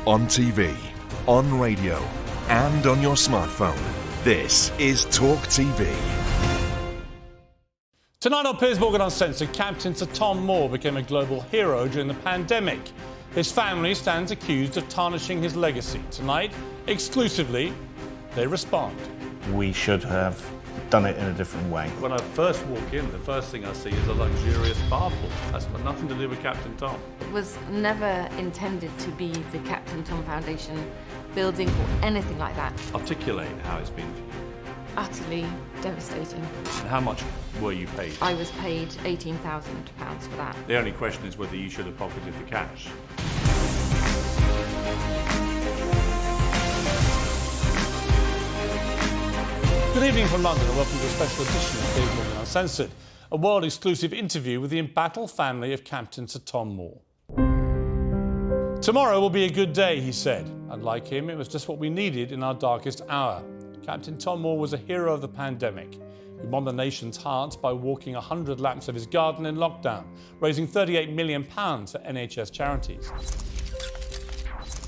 on TV, on radio, and on your smartphone. This is TalkTV. Tonight on Piers Morgan Uncensored, Captain Sir Tom Moore became a global hero during the pandemic. His family stands accused of tarnishing his legacy. Tonight, exclusively, they respond. We should have done it in a different way. When I first walk in, the first thing I see is a luxurious bar pool. That's got nothing to do with Captain Tom. It was never intended to be the Captain Tom Foundation building or anything like that. Articulate how it's been for you. Utterly devastating. And how much were you paid? I was paid £18,000 for that. The only question is whether you should have pocketed the cash. Good evening from London and welcome to a special edition of Piers Morgan Uncensored, a world-exclusive interview with the embattled family of Captain Sir Tom Moore. Tomorrow will be a good day, he said, and like him, it was just what we needed in our darkest hour. Captain Tom Moore was a hero of the pandemic. He won the nation's hearts by walking 100 laps of his garden in lockdown, raising £38 million for NHS charities.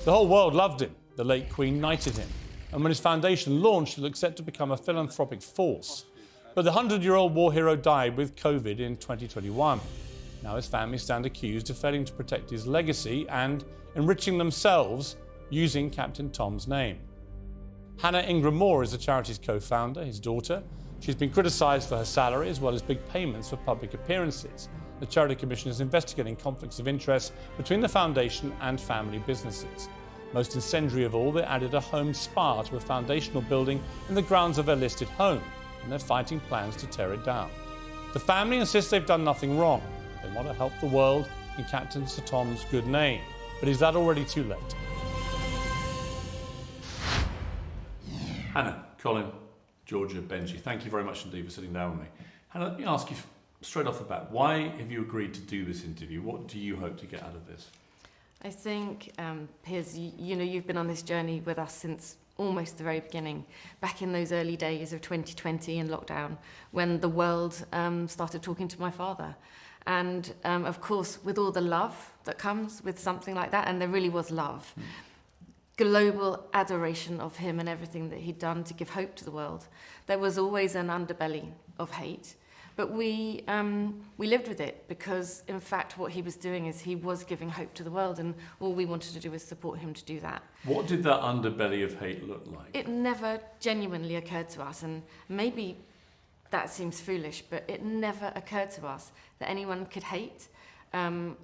The whole world loved him. The late Queen knighted him. And when his foundation launched, it looked set to become a philanthropic force. But the 100-year-old war hero died with COVID in 2021. Now his family stand accused of failing to protect his legacy and enriching themselves using Captain Tom's name. Hannah Ingram Moore is the charity's co-founder, his daughter. She's been criticised for her salary as well as big payments for public appearances. The Charity Commission is investigating conflicts of interest between the foundation and family businesses. Most incendiary of all, they added a home spa to a foundational building in the grounds of their listed home, and they're fighting plans to tear it down. The family insists they've done nothing wrong. They want to help the world in Captain Sir Tom's good name. But is that already too late? Hannah, Colin, Georgia, Benji, thank you very much indeed for sitting down with me. Hannah, let me ask you straight off the bat, why have you agreed to do this interview? What do you hope to get out of this? I think, Piers, you've been on this journey with us since almost the very beginning, back in those early days of 2020 and lockdown, when the world started talking to my father. And of course, with all the love that comes with something like that, and there really was love, global adoration of him and everything that he'd done to give hope to the world. There was always an underbelly of hate, but we lived with it because, in fact, what he was doing is he was giving hope to the world, and all we wanted to do was support him to do that. What did that underbelly of hate look like? It never genuinely occurred to us, and maybe that seems foolish, but it never occurred to us that anyone could hate a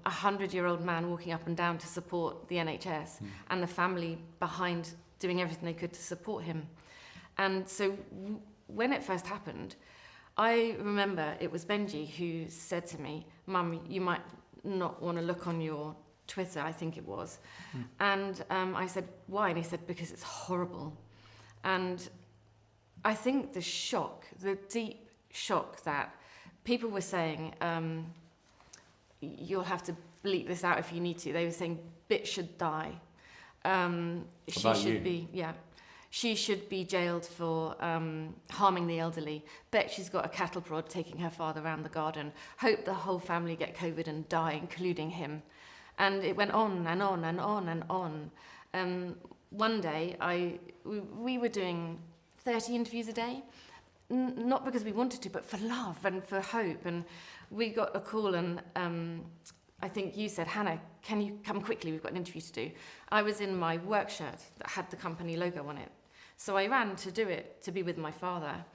100-year-old man walking up and down to support the NHS and the family behind doing everything they could to support him. And so when it first happened, I remember it was Benji who said to me, "Mum, you might not want to look on your Twitter," I think it was. And I said, "Why?" And he said, "Because it's horrible." And I think the shock, the deep shock that people were saying, you'll have to bleep this out if you need to. They were saying, "Bitch should die. She should be jailed for harming the elderly. Bet she's got a cattle prod taking her father around the garden. Hope the whole family get COVID and die, including him." And it went on and on and on and on. One day, we were doing 30 interviews a day, not because we wanted to, but for love and for hope. And we got a call and I think you said, "Hannah, can you come quickly? We've got an interview to do." I was in my work shirt that had the company logo on it. So I ran to do it, to be with my father.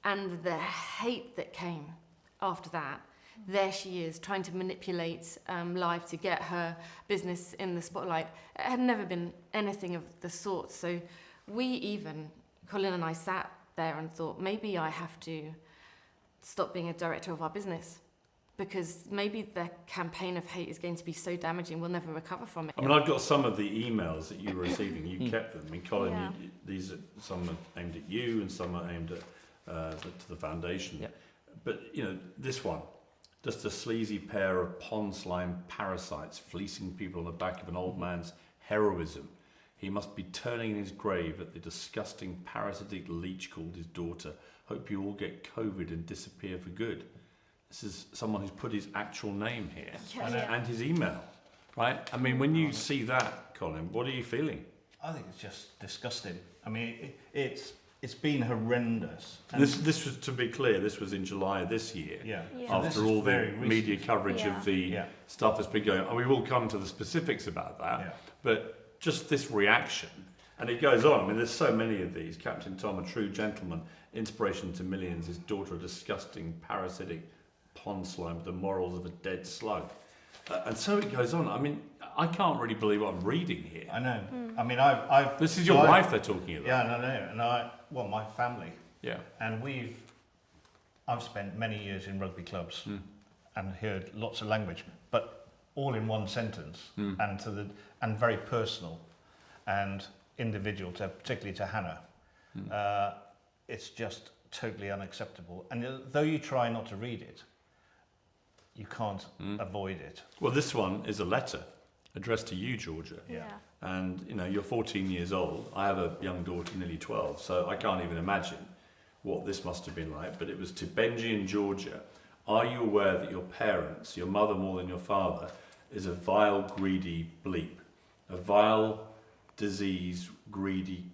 And the hate that came after that, there she is, trying to manipulate live to get her business in the spotlight. It had never been anything of the sort. So Colin and I sat there and thought, maybe I have to stop being a director of our business, because maybe the campaign of hate is going to be so damaging we'll never recover from it. I mean, I've got some of the emails that you were receiving. You kept them. I mean, Colin, these are some are aimed at you and some are aimed at to the foundation. Yep. But this one, just a sleazy pair of pond slime parasites fleecing people on the back of an old man's heroism. He must be turning in his grave at the disgusting parasitic leech called his daughter. Hope you all get COVID and disappear for good. This is someone who's put his actual name here and his email, right? I mean, when you see that, Colin. What are you feeling? I think it's just disgusting. I mean, it's been horrendous. And This was, to be clear, this was in July this year. Yeah. Yeah. So this After is all the very media recent. coverage Yeah. of the Yeah. stuff that's been going on. And we will come to the specifics about that. Yeah. But just this reaction, and it goes on. I mean, there's so many of these. Captain Tom, a true gentleman, inspiration to millions. His daughter, a disgusting, parasitic pond slime with the morals of a dead slug. And so it goes on. I mean, I can't really believe what I'm reading here. I know. I mean, I've. This is your so wife they're talking about. Yeah, I know. And my family. Yeah. And I've spent many years in rugby clubs and heard lots of language, but all in one sentence and very personal and individual, particularly to Hannah. It's just totally unacceptable. And though you try not to read it, you can't avoid it. Well, this one is a letter addressed to you, Georgia. Yeah. And, you know, you're 14 years old. I have a young daughter, nearly 12, so I can't even imagine what this must have been like. But it was to Benji and Georgia. Are you aware that your parents, your mother more than your father, is a vile, greedy bleep? A vile, diseased, greedy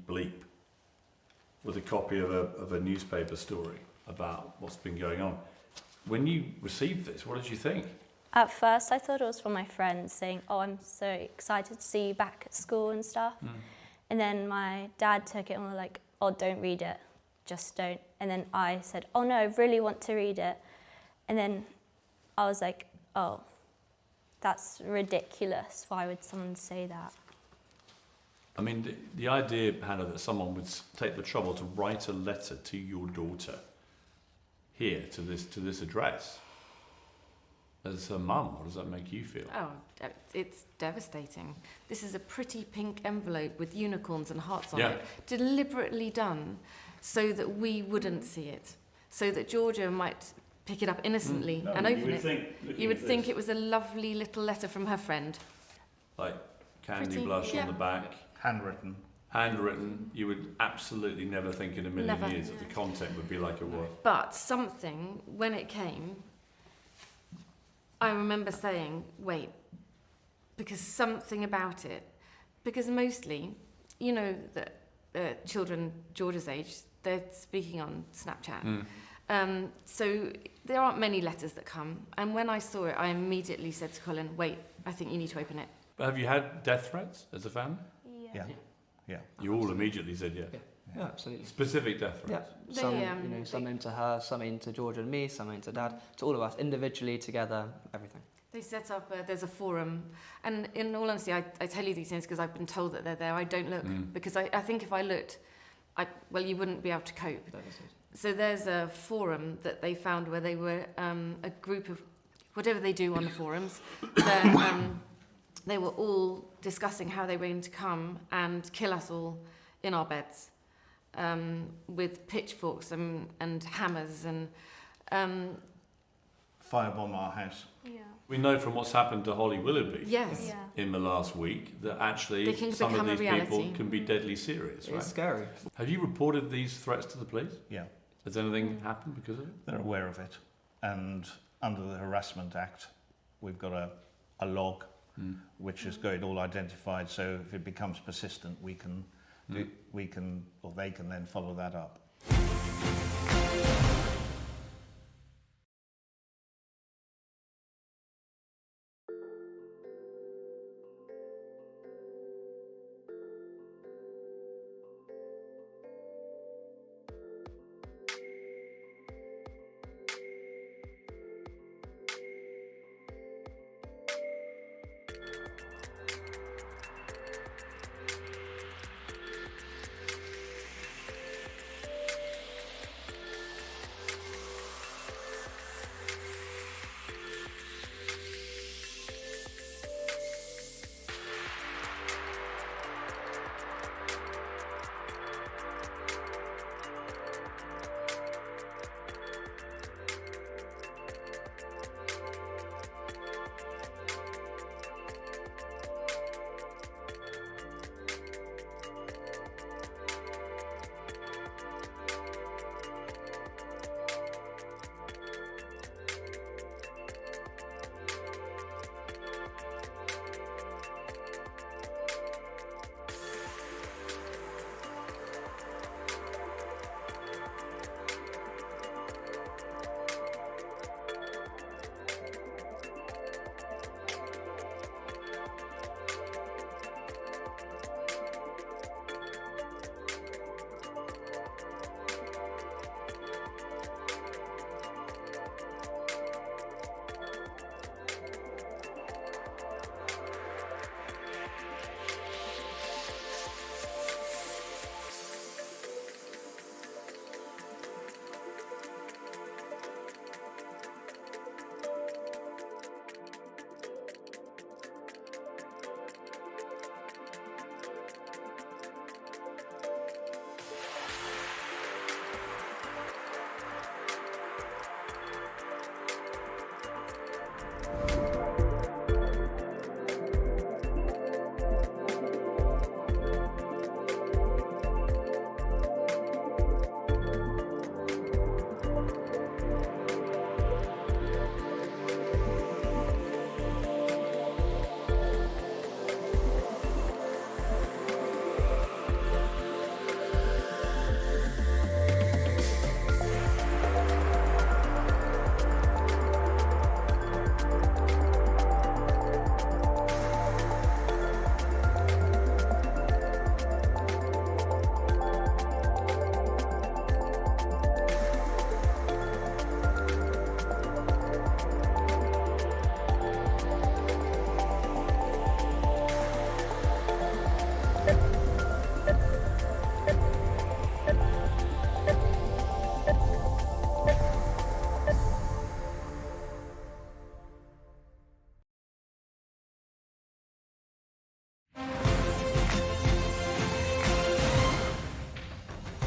bleep. With a copy of a newspaper story about what's been going on. When you received this, what did you think? At first, I thought it was from my friends saying, "Oh, I'm so excited to see you back at school and stuff." And then my dad took it and was like, "Oh, don't read it. Just don't." And then I said, "Oh no, I really want to read it." And then I was like, "Oh, that's ridiculous. Why would someone say that?" I mean, the idea, Hannah, that someone would take the trouble to write a letter to your daughter here to this address. As her mum, what does that make you feel? Oh, it's devastating. This is a pretty pink envelope with unicorns and hearts on it, deliberately done so that we wouldn't see it, so that Georgia might pick it up innocently and open it. You would think it was a lovely little letter from her friend. Like candy Pretty, blush yeah. on the back. Handwritten, you would absolutely never think in a million Never. years that the content would be like it was. But something, when it came, I remember saying, wait, because something about it, because mostly, you know, that children Georgia's age, they're speaking on Snapchat. So there aren't many letters that come. And when I saw it, I immediately said to Colin, wait, I think you need to open it. But have you had death threats as a family? Yeah. You all immediately said yes. Yeah, absolutely. Specific death Yeah, threats? some, some into her, some into Georgia and me, some into Dad, to all of us, individually, together, everything. They set up, there's a forum, and in all honesty, I tell you these things because I've been told that they're there. I don't look, because I think if I looked, you wouldn't be able to cope. So there's a forum that they found where they were a group of, whatever they do on the forums, they were all discussing how they were going to come and kill us all in our beds with pitchforks and hammers and... Firebomb our house. Yeah. We know from what's happened to Holly Willoughby Yes. Yeah. in the last week that actually They can some of become a these people reality. can be deadly serious, right? It's scary. Have you reported these threats to the police? Yeah. Has anything happened because of it? They're aware of it. And under the Harassment Act, we've got a log which has got it all identified. So if it becomes persistent, they can then follow that up.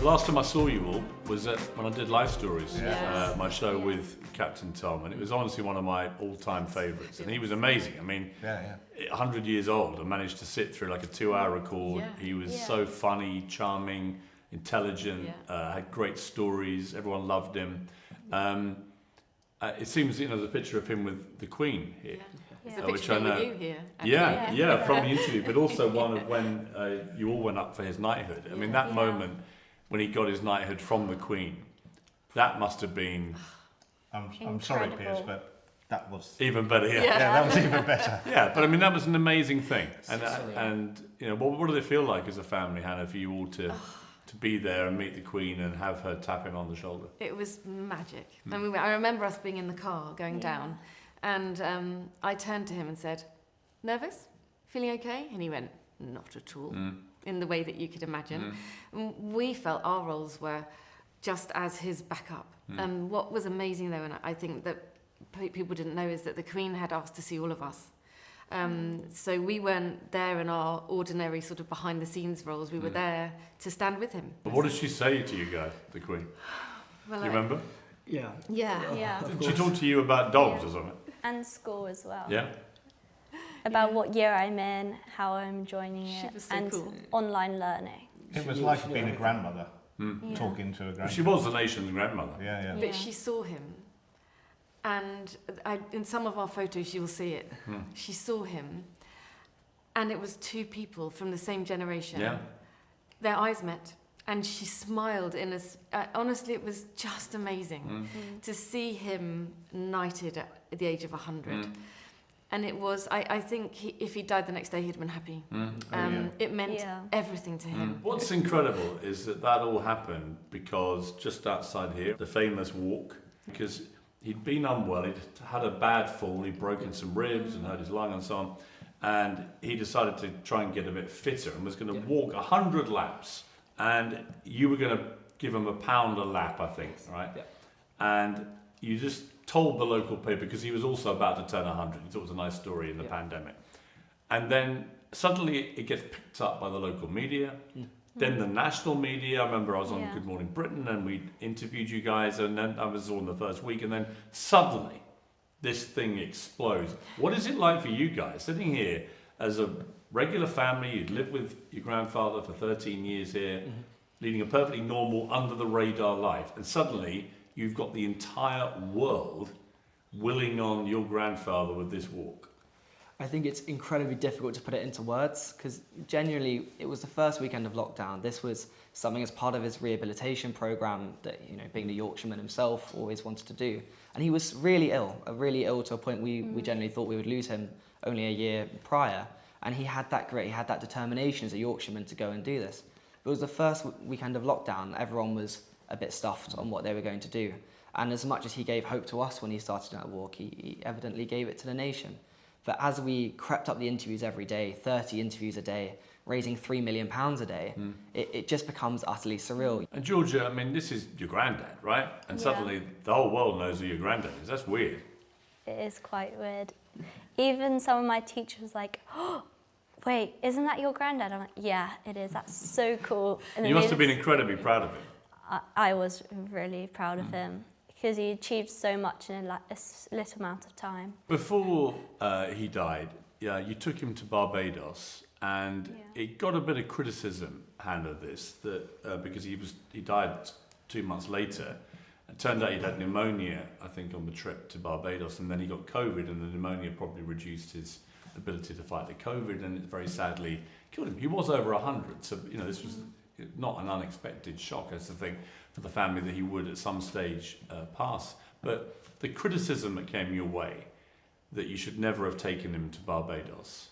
Last time I saw you all was when I did Life Stories, Yes. my show with Captain Tom, and it was honestly one of my all-time favourites. And he was amazing. I mean, 100 years old and managed to sit through like a 2-hour record. Yeah. He was Yeah. so funny, charming, intelligent, had great stories. Everyone loved him. It seems, there's a picture of him with the Queen here. There's a which picture I of know. you here. Yeah, from the interview, but also one of when you all went up for his knighthood. I mean, that moment when he got his knighthood from the Queen, that must have been I'm sorry, Piers, but that was even better. yeah, that was even better. Yeah, but I mean, that was an amazing thing. And what did it feel like as a family, Hannah, for you all to be there and meet the Queen and have her tap him on the shoulder? It was magic. I remember us being in the car going down, and I turned to him and said, "Nervous? Feeling okay?" And he went, "Not at all," in the way that you could imagine. We felt our roles were just as his backup. And what was amazing, though, and I think that people didn't know, is that the Queen had asked to see all of us. So we weren't there in our ordinary sort of behind-the-scenes roles. We were there to stand with him. But what did she say to you guys, the Queen? Well, You remember? Yeah. Yeah. Did she talk to you about dogs or something? And school as well. Yeah. About what year I'm in, how I'm joining She it, was so and cool. online learning. It was like being a grandmother, talking to a grandmother. She was the nation's grandmother. Yeah. But she saw him, and in some of our photos you will see it. She saw him, and it was two people from the same generation. Yeah. Their eyes met, and she smiled in us. Honestly, it was just amazing to see him knighted at the age of 100. And it was, I think if he died the next day, he'd have been happy. It meant everything to him. What's incredible is that all happened because just outside here, the famous walk, because he'd been unwell, he'd had a bad fall, he'd broken some ribs and hurt his lung and so on, and he decided to try and get a bit fitter and was going to walk 100 laps, and you were going to give him £1 a lap, I think, right? Yeah. And you just told the local paper, because he was also about to turn 100, he thought it was a nice story in the pandemic. And then suddenly it gets picked up by the local media, then the national media. I remember I was on Good Morning Britain and we interviewed you guys, and then I was on the first week, and then suddenly this thing explodes. What is it like for you guys sitting here as a regular family? You'd lived with your grandfather for 13 years here, leading a perfectly normal, under the radar life, and suddenly you've got the entire world willing on your grandfather with this walk. I think it's incredibly difficult to put it into words, because genuinely it was the first weekend of lockdown. This was something as part of his rehabilitation program that, being the Yorkshireman himself, always wanted to do. And he was really ill to a point we generally thought we would lose him only a year prior. And he had that grit, he had that determination as a Yorkshireman to go and do this. It was the first weekend of lockdown. Everyone was a bit stuffed on what they were going to do. And as much as he gave hope to us when he started that walk, he evidently gave it to the nation. But as we crept up the interviews every day, 30 interviews a day, raising £3 million a day, it just becomes utterly surreal. And Georgia, I mean, this is your granddad, right? And suddenly the whole world knows who your granddad is. That's weird. It is quite weird. Even some of my teachers like, "Oh, wait, isn't that your granddad?" I'm like, "Yeah, it is. That's so cool." And You must have been incredibly proud of him. I was really proud of him, because he achieved so much in a little amount of time. Before he died, you took him to Barbados, and it got a bit of criticism, Hannah, because he died 2 months later. It turned out he'd had pneumonia, I think, on the trip to Barbados, and then he got COVID, and the pneumonia probably reduced his ability to fight the COVID, and it very sadly killed him. He was over 100, so this was not an unexpected shock, as to think for the family that he would at some stage pass. But the criticism that came your way, that you should never have taken him to Barbados,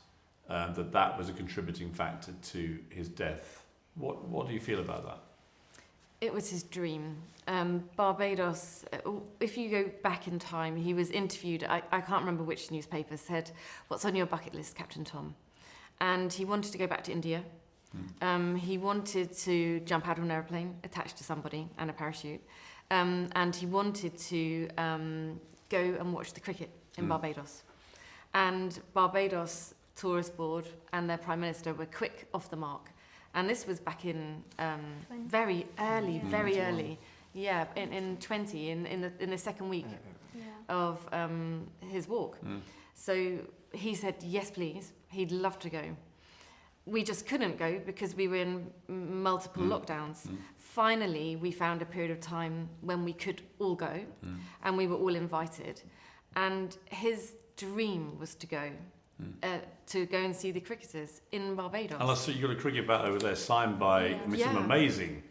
that was a contributing factor to his death. What do you feel about that? It was his dream. Barbados, if you go back in time, he was interviewed, I can't remember which newspaper said, "What's on your bucket list, Captain Tom?" And he wanted to go back to India. He wanted to jump out of an aeroplane attached to somebody and a parachute. And he wanted to go and watch the cricket in Barbados. And Barbados Tourist Board and their Prime Minister were quick off the mark And this was back in very early. Yeah, in 20, in the second week of his walk. So he said, yes, please. He'd love to go. We just couldn't go because we were in multiple lockdowns. Finally, we found a period of time when we could all go, and we were all invited. And his dream was to go and see the cricketers in Barbados. And I see you've got a cricket bat over there signed by some amazing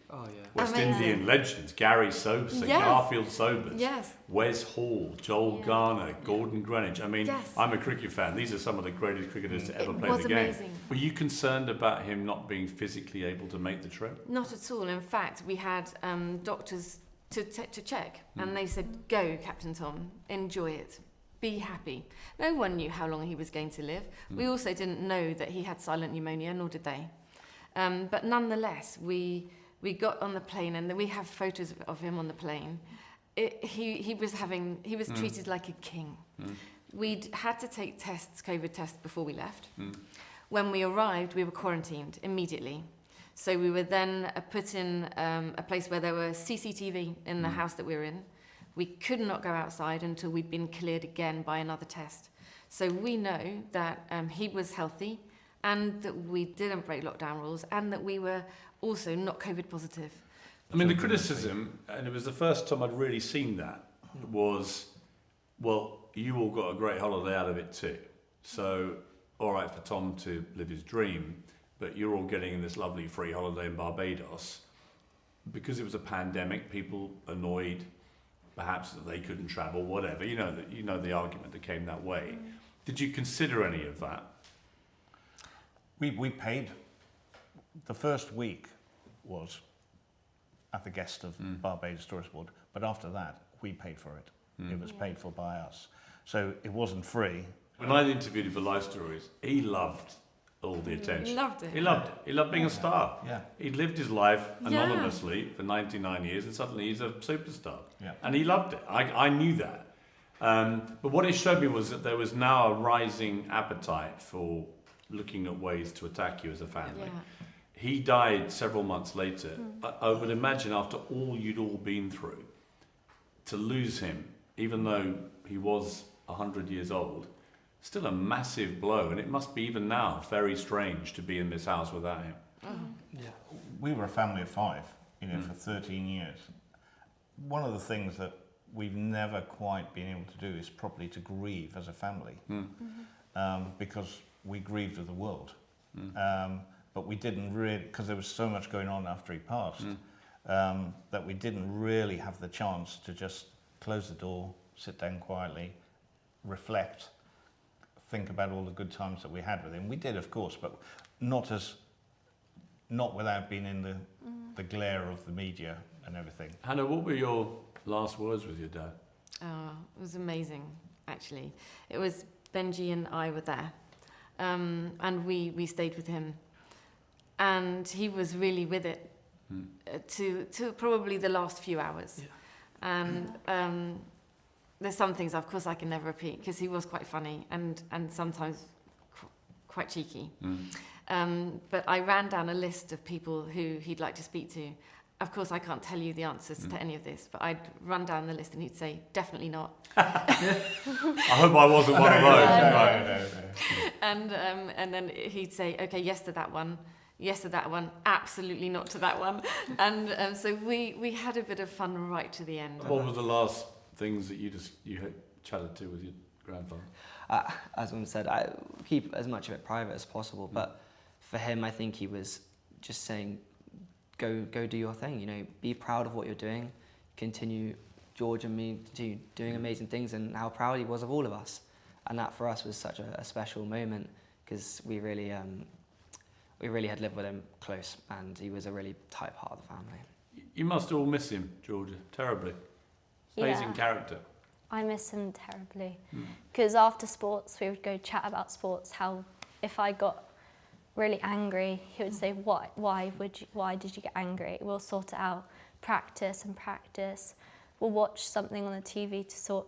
West Amazing. Indian legends. Gary Soberson, Yes. Garfield Sobers, Yes. Wes Hall, Joel Garner, Gordon Greenwich. I mean, Yes. I'm a cricket fan. These are some of the greatest cricketers to ever It play was the game. amazing. Were you concerned about him not being physically able to make the trip? Not at all. In fact, we had doctors to check, and they said, go, Captain Tom, enjoy it. Be happy. No one knew how long he was going to live. We also didn't know that he had silent pneumonia, nor did they. But nonetheless, we got on the plane, and we have photos of him on the plane. He was treated like a king. We'd had to take COVID tests before we left. When we arrived, we were quarantined immediately. So we were then put in a place where there was CCTV in the house that we were in. We could not go outside until we'd been cleared again by another test. So we know that he was healthy, and that we didn't break lockdown rules, and that we were also not COVID positive. I mean, the criticism, and it was the first time I'd really seen that, was, well, you all got a great holiday out of it too. So, all right for Tom to live his dream, but you're all getting this lovely free holiday in Barbados. Because it was a pandemic, people annoyed, perhaps that they couldn't travel, whatever. You know the argument that came that way. Did you consider any of that? We paid. The first week was at the guest of Barbados Tourist Board, but after that, we paid for it. It was paid for by us. So it wasn't free. When I interviewed him for Life Stories, he loved all the attention. Loved it. He loved it. He loved being a star. Yeah. He'd lived his life anonymously for 99 years, and suddenly he's a superstar. Yeah. And he loved it. I knew that. But what it showed me was that there was now a rising appetite for looking at ways to attack you as a family. Yeah. He died several months later. I would imagine after all you'd all been through, to lose him, even though he was 100 years old, still a massive blow. And it must be even now very strange to be in this house without him. Yeah. We were a family of 5, for 13 years. One of the things that we've never quite been able to do is properly to grieve as a family, because we grieved with the world. But we didn't really, because there was so much going on after he passed, that we didn't really have the chance to just close the door, sit down quietly, reflect, think about all the good times that we had with him. We did, of course, but not without being in the glare of the media and everything. Hannah, what were your last words with your dad? Oh, it was amazing, actually. It was Benji and I were there, and we stayed with him. And he was really with it to probably the last few hours. Yeah. And there's some things, of course, I can never repeat, because he was quite funny and sometimes quite cheeky. But I ran down a list of people who he'd like to speak to. Of course, I can't tell you the answers to any of this, but I'd run down the list and he'd say, definitely not. I hope I wasn't one of those. No. And then he'd say, okay, yes to that one. Yes to that one, absolutely not to that one. And so we had a bit of fun right to the end. What were the last things that you had chatted to with your grandfather? As Mum said, I keep as much of it private as possible, but for him, I think he was just saying, go do your thing, be proud of what you're doing, continue, George and me, doing amazing things, and how proud he was of all of us. And that for us was such a special moment, because we really had lived with him close, and he was a really tight part of the family. You must all miss him, Georgia, terribly. Amazing character. I miss him terribly, because after sports we would go chat about sports. How if I got really angry, he would say, why did you get angry? We'll sort it out. Practice. We'll watch something on the TV to sort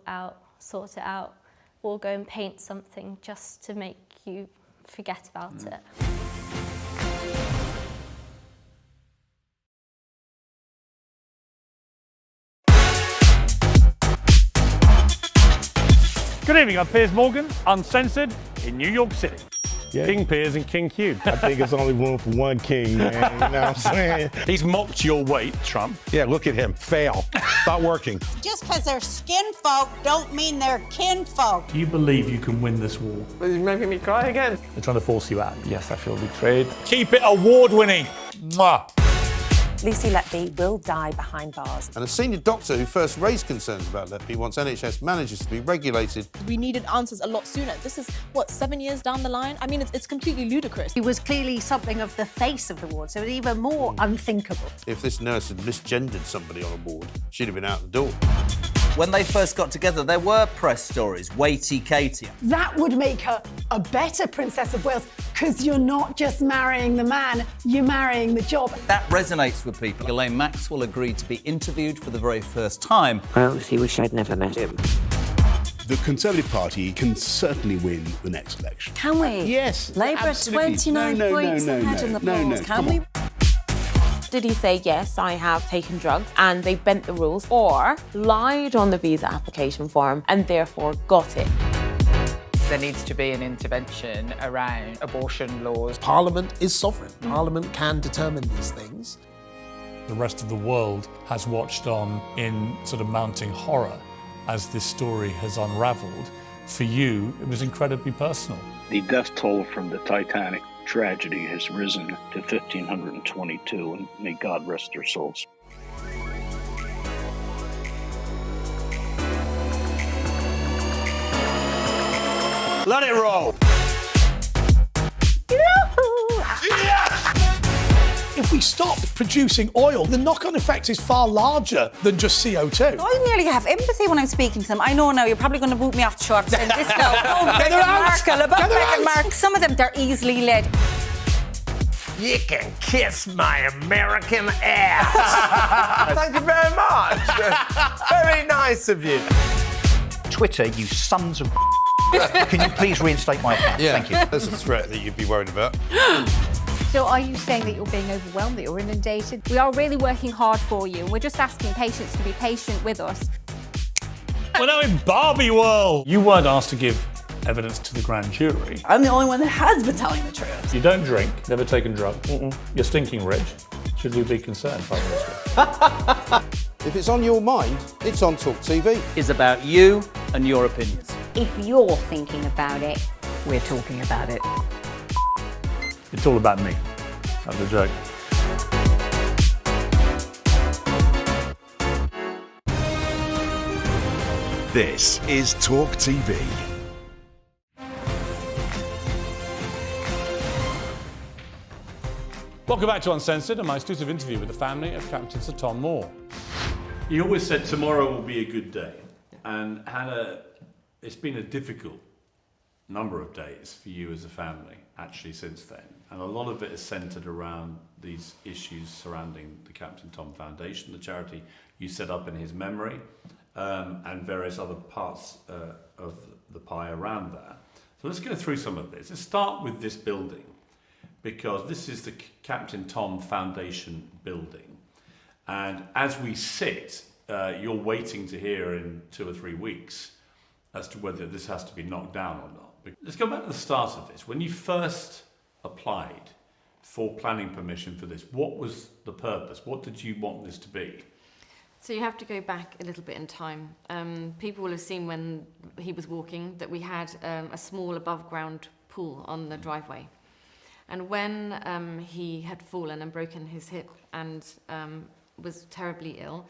it out. We'll go and paint something just to make you forget about it. Good evening, I'm Piers Morgan, Uncensored, in New York City. Yeah. King Piers and King Hugh. I think it's only room for one king, man. You know what I'm saying? He's mocked your weight, Trump. Yeah, look at him. Fail. Stop working. Just because they're skin folk don't mean they're kinfolk. Do you believe you can win this war? He's making me cry again. They're trying to force you out. Yes, I feel betrayed. Keep it award-winning. Mwah. Lucy Letby will die behind bars. And a senior doctor who first raised concerns about Letby wants NHS managers to be regulated. We needed answers a lot sooner. This is, what, 7 years down the line? I mean, it's completely ludicrous. He was clearly something of the face of the ward, so it was even more unthinkable. If this nurse had misgendered somebody on a ward, she'd have been out the door. When they first got together, there were press stories, weighty Katie. That would make her a better Princess of Wales, because you're not just marrying the man, you're marrying the job. That resonates with people. Ghislaine Maxwell agreed to be interviewed for the very first time. I honestly wish I'd never met him. The Conservative Party can certainly win the next election. Can we? Yes. Labour absolutely. 29 points ahead in the polls. Can we? Did he say, yes, I have taken drugs and they bent the rules, or lied on the visa application form and therefore got it? There needs to be an intervention around abortion laws. Parliament is sovereign. Parliament can determine these things. The rest of the world has watched on in sort of mounting horror as this story has unravelled. For you, it was incredibly personal. The death toll from the Titanic tragedy has risen to 1,522, and may God rest their souls. Let it roll. If we stop producing oil, the knock-on effect is far larger than just CO2. I nearly have empathy when I'm speaking to them. I know now you're probably going to boot me off the short saying this now. Get her out. Some of them, they're easily led. You can kiss my American ass. Thank you very much. Very nice of you. Twitter, you sons of Can you please reinstate my account? Yeah, Thank you. There's a threat that you'd be worried about. So are you saying that you're being overwhelmed, that you're inundated? We are really working hard for you, and we're just asking patients to be patient with us. We're now in Barbie world. You weren't asked to give evidence to the grand jury. I'm the only one that has been telling the truth. You don't drink, never taken drugs. You're stinking rich. Should we be concerned, Prime Minister? If it's on your mind, it's on TalkTV. Is about you and your opinions. If you're thinking about it, we're talking about it. It's all about me. That's a joke. This is TalkTV. Welcome back to Uncensored and my exclusive interview with the family of Captain Sir Tom Moore. You always said tomorrow will be a good day. And Hannah, it's been a difficult number of days for you as a family, actually, since then. And a lot of it is centred around these issues surrounding the Captain Tom Foundation, the charity you set up in his memory, and various other parts of the pie around that. So let's go through some of this. Let's start with this building, because this is the Captain Tom Foundation building. And as we sit, you're waiting to hear in 2 or 3 weeks as to whether this has to be knocked down or not. Let's go back to the start of this. When you first applied for planning permission for this, what was the purpose? What did you want this to be? So you have to go back a little bit in time. People will have seen when he was walking that we had a small above ground pool on the driveway. And when he had fallen and broken his hip and was terribly ill,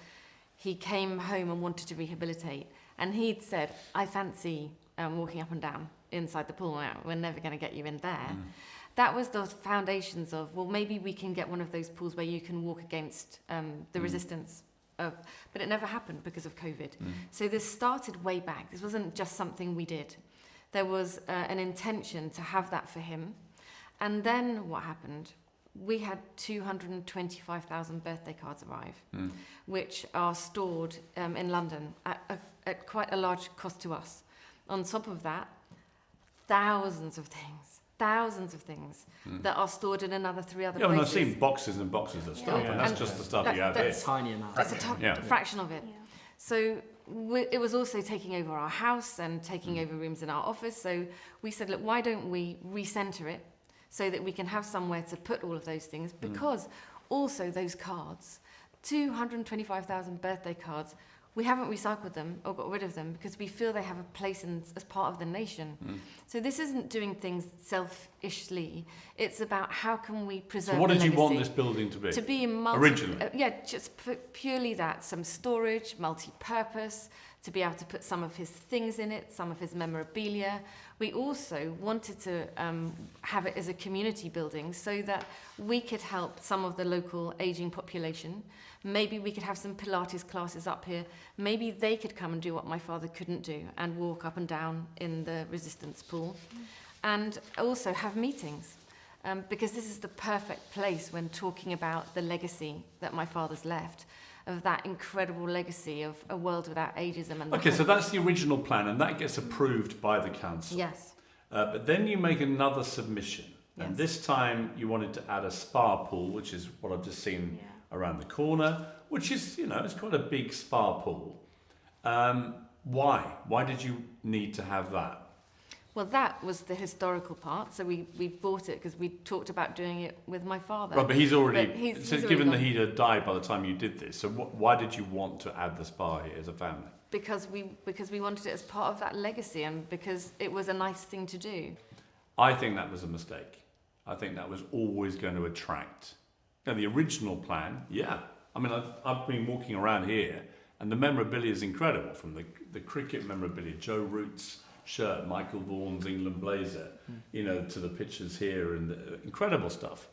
he came home and wanted to rehabilitate. And he'd said, I fancy walking up and down inside the pool. We're never going to get you in there. That was the foundations of, well, maybe we can get one of those pools where you can walk against the resistance of, but it never happened because of COVID. So this started way back. This wasn't just something we did. There was an intention to have that for him. And then what happened? We had 225,000 birthday cards arrive, which are stored in London at quite a large cost to us. On top of that, thousands of things that are stored in another 3 other places. Yeah, I've seen boxes and boxes of stuff, and that's just the stuff you have here. Tiny amount. That's a fraction of it. So it was also taking over our house and taking over rooms in our office. So we said, look, why don't we recenter it so that we can have somewhere to put all of those things? Because also those cards, 225,000 birthday cards, we haven't recycled them or got rid of them because we feel they have a place as part of the nation. So this isn't doing things selfishly. It's about how can we preserve. So what the did you want legacy. this building to be? To be originally. Just purely that, some storage, multi-purpose, to be able to put some of his things in it, some of his memorabilia. We also wanted to have it as a community building so that we could help some of the local ageing population. Maybe we could have some Pilates classes up here. Maybe they could come and do what my father couldn't do and walk up and down in the resistance pool. And also have meetings. Because this is the perfect place when talking about the legacy that my father's left, of that incredible legacy of a world without ageism. And Okay, so that's the original plan, and that gets approved by the council. Yes. But then you make another submission, and Yes. this time you wanted to add a spa pool, which is what I've just seen around the corner, which is, it's quite a big spa pool. Why? Why did you need to have that? Well, that was the historical part. So we bought it because we talked about doing it with my father. Right, but he's already, he's so already given that gone. he'd have died by the time you did this, so why did you want to add the spa here as a family? Because we wanted it as part of that legacy and because it was a nice thing to do. I think that was a mistake. I think that was always going to attract. Now, the original plan, I mean, I've been walking around here, and the memorabilia is incredible, from the cricket memorabilia, Joe Root's shirt, Michael Vaughan's England blazer, to the pictures here, and the incredible stuff.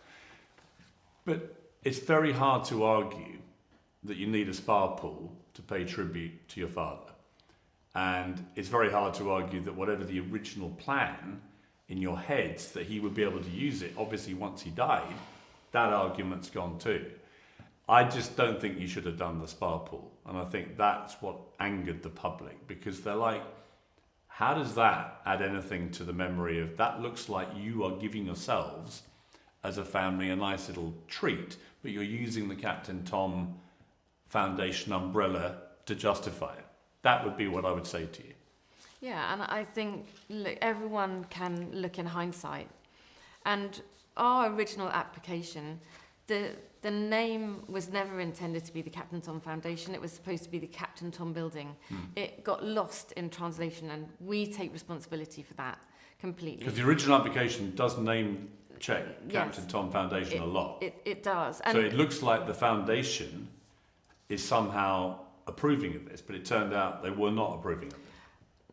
But it's very hard to argue that you need a spa pool to pay tribute to your father. And it's very hard to argue that whatever the original plan in your heads, that he would be able to use it, obviously once he died, that argument's gone too. I just don't think you should have done the spa pool. And I think that's what angered the public, because they're like, how does that add anything to the memory of, that looks like you are giving yourselves as a family a nice little treat, but you're using the Captain Tom Foundation umbrella to justify it. That would be what I would say to you. Yeah, and I think everyone can look in hindsight. And our original application, the name was never intended to be the Captain Tom Foundation. It was supposed to be the Captain Tom Building. It got lost in translation, and we take responsibility for that completely. Because the original application does name check Captain Tom Foundation a lot. It does. So it looks like the foundation is somehow approving of this, but it turned out they were not approving of it.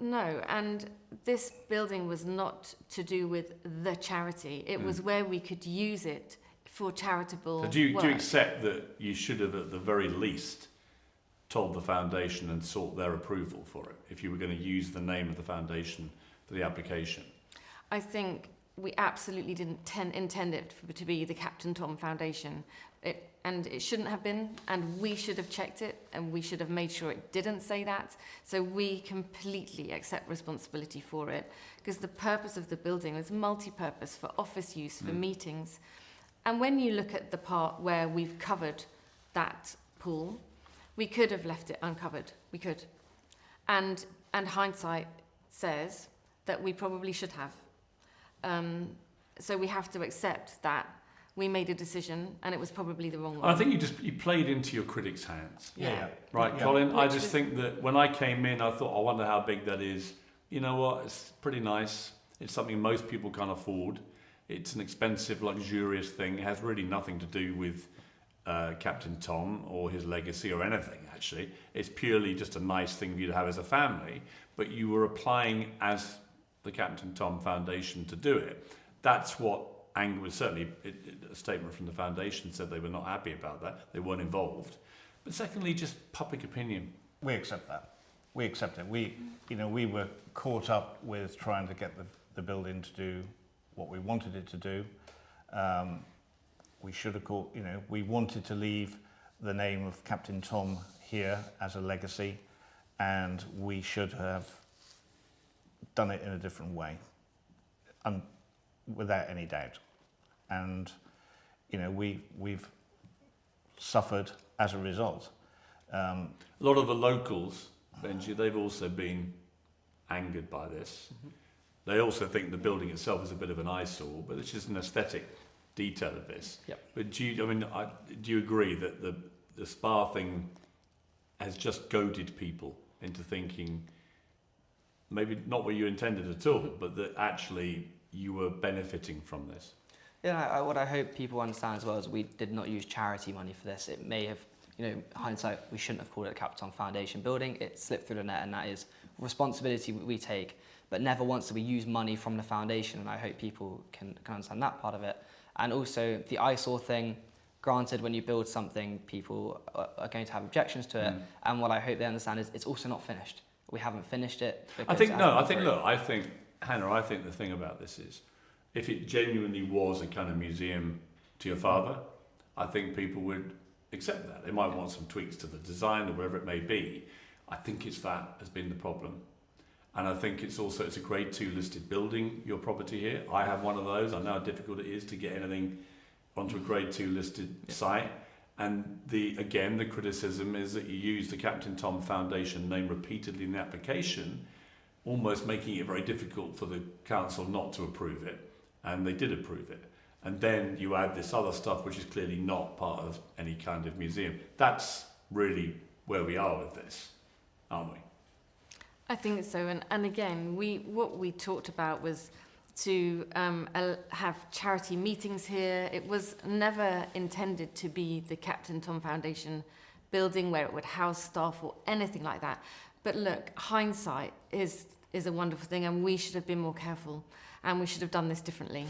No, and this building was not to do with the charity. It was where we could use it for charitable So do you work. accept that you should have, at the very least, told the foundation and sought their approval for it, if you were going to use the name of the foundation for the application? I think we absolutely didn't intend it to be the Captain Tom Foundation. And it shouldn't have been, and we should have checked it, and we should have made sure it didn't say that. So we completely accept responsibility for it, because the purpose of the building was multi-purpose for office use, for meetings. And when you look at the part where we've covered that pool, we could have left it uncovered. We could. And hindsight says that we probably should have. So we have to accept that we made a decision and it was probably the wrong one. I think you played into your critics' hands. Yeah. Right, Yeah. Colin? I Which just was- think that when I came in, I thought, I wonder how big that is. You know what? It's pretty nice. It's something most people can't afford. It's an expensive, luxurious thing. It has really nothing to do with Captain Tom or his legacy or anything, actually. It's purely just a nice thing for you to have as a family, but you were applying as the Captain Tom Foundation to do it. That's what anger was. Certainly a statement from the foundation said they were not happy about that. They weren't involved. But secondly, just public opinion. We accept that. We accept it. We were caught up with trying to get the building to do what we wanted it to do. We should have we wanted to leave the name of Captain Tom here as a legacy, and we should have done it in a different way, without any doubt. And we've suffered as a result. A lot of the locals Benji, they've also been angered by this. They also think the building itself is a bit of an eyesore, but it's just an aesthetic detail of this. Yep. But do you agree that the spa thing has just goaded people into thinking maybe not what you intended at all, but that actually you were benefiting from this? Yeah, what I hope people understand as well is we did not use charity money for this. It may have, hindsight, we shouldn't have called it a Captain Foundation building. It slipped through the net, and that is a responsibility we take. But never once did we use money from the foundation, and I hope people can understand that part of it. And also the eyesore thing, granted, when you build something, people are going to have objections to it. And what I hope they understand is it's also not finished. We haven't finished it. I think Hannah, I think the thing about this is, if it genuinely was a kind of museum to your father, I think people would accept that. They might want some tweaks to the design or whatever it may be. I think it's that has been the problem. And I think it's a grade 2 listed building, your property here. I have one of those. I know how difficult it is to get anything onto a grade 2 listed site. And the criticism is that you use the Captain Tom Foundation name repeatedly in the application, almost making it very difficult for the council not to approve it. And they did approve it. And then you add this other stuff, which is clearly not part of any kind of museum. That's really where we are with this, aren't we? I think so, and again, what we talked about was to have charity meetings here. It was never intended to be the Captain Tom Foundation building where it would house staff or anything like that. But look, hindsight is a wonderful thing, and we should have been more careful, and we should have done this differently.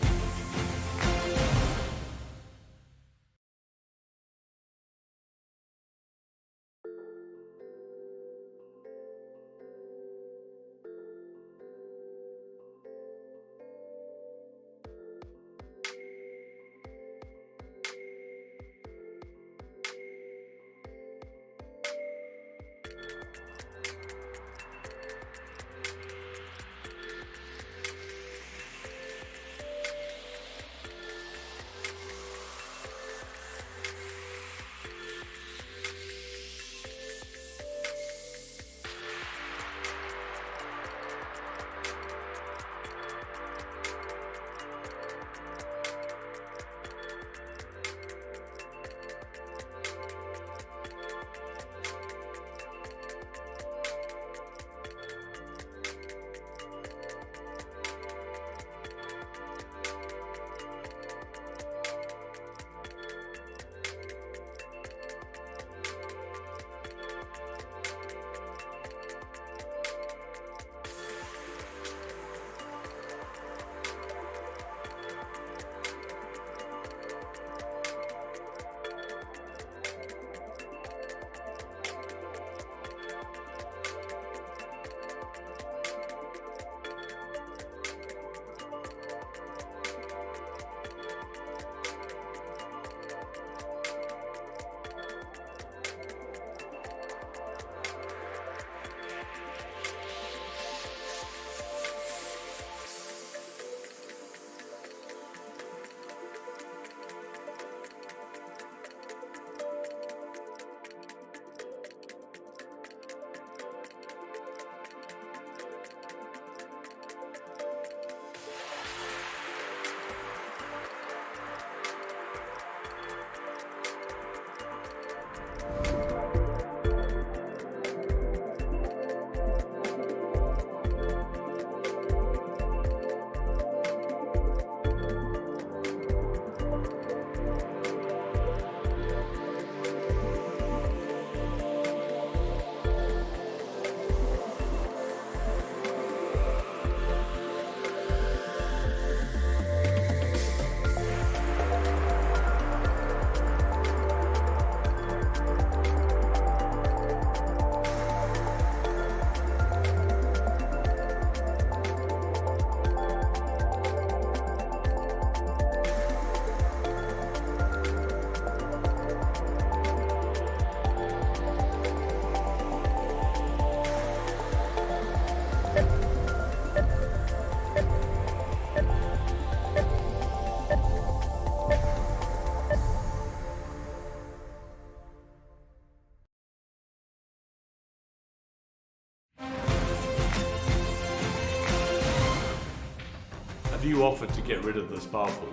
you offered to get rid of the spa pool?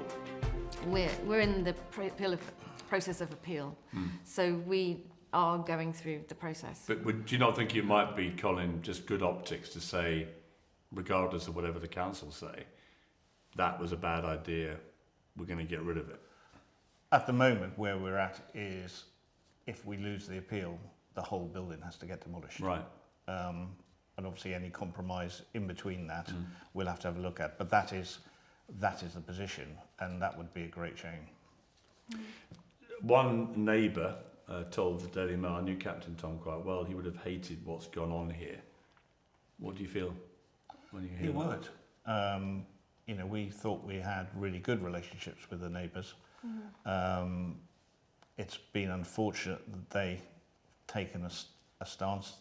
We're in the process of appeal, so we are going through the process. But do you not think it might be, Colin, just good optics to say, regardless of whatever the council say, that was a bad idea, we're going to get rid of it? At the moment, where we're at is, if we lose the appeal, the whole building has to get demolished. Right. And obviously any compromise in between that, we'll have to have a look at. But that is the position, and that would be a great shame. One neighbour told the Daily Mail, I knew Captain Tom quite well, he would have hated what's gone on here. What do you feel when you hear that? He would. We thought we had really good relationships with the neighbours. It's been unfortunate that they've taken a stance.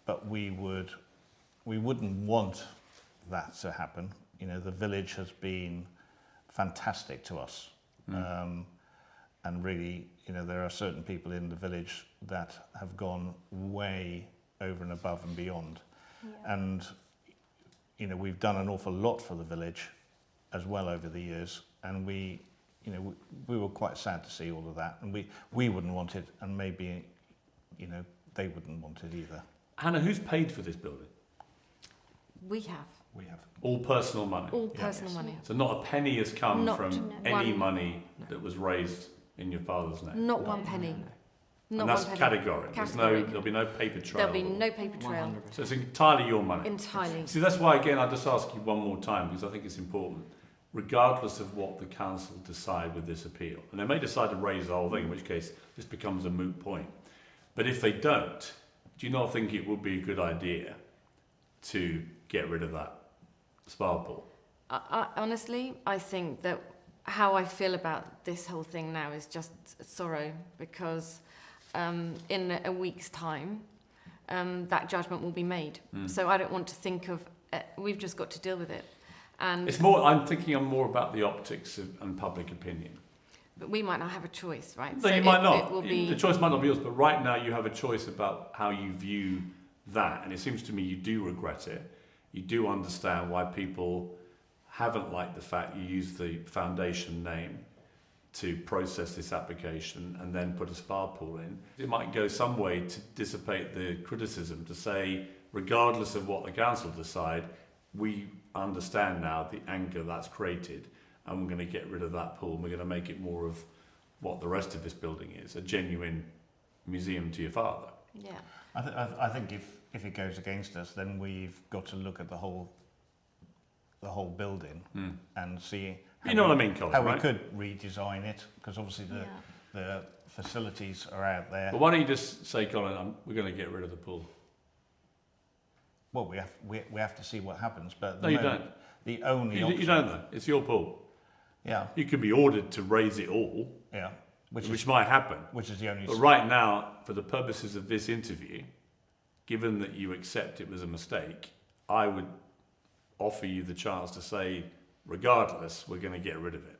But we wouldn't want that to happen. The village has been fantastic to us. And really, there are certain people in the village that have gone way over and above and beyond. Yeah. And, we've done an awful lot for the village as well over the years. And we were quite sad to see all of that. And we wouldn't want it, and maybe, they wouldn't want it either. Hannah, who's paid for this building? We have. All personal money? All personal money. So not a penny has come from any one. money that was raised in your father's name? Not one penny. And that's categoric. There'll be no paper trail. There'll be no paper trail. 100%. So it's entirely your money? Entirely. See, that's why, again, I'll just ask you one more time, because I think it's important. Regardless of what the council decide with this appeal, and they may decide to raise the whole thing, in which case this becomes a moot point. But if they don't, do you not think it would be a good idea to get rid of that spa pool? Honestly, I think that how I feel about this whole thing now is just sorrow, because in a week's time, that judgment will be made. So I don't want to think of, we've just got to deal with it. And it's more, I'm thinking more about the optics and public opinion. But we might not have a choice, right? No, so you might not. It will be... The choice might not be yours, but right now you have a choice about how you view that. And it seems to me you do regret it. You do understand why people haven't liked the fact you used the foundation name to process this application and then put a spa pool in. It might go some way to dissipate the criticism, to say, regardless of what the council decide, we understand now the anger that's created, and we're going to get rid of that pool, and we're going to make it more of what the rest of this building is, a genuine museum to your father. Yeah. I think if it goes against us, then we've got to look at the whole building and see how, you know what I mean, Colin, how right? we could redesign it, because obviously the facilities are out there. But why don't you just say, Colin, we're going to get rid of the pool? Well, we have to see what happens, but no, you don't. The only option, you don't know. It's your pool. Yeah. You could be ordered to raise it all. Yeah. Which might happen. Which is the only. But right now, for the purposes of this interview, given that you accept it was a mistake, I would offer you the chance to say, regardless, we're going to get rid of it.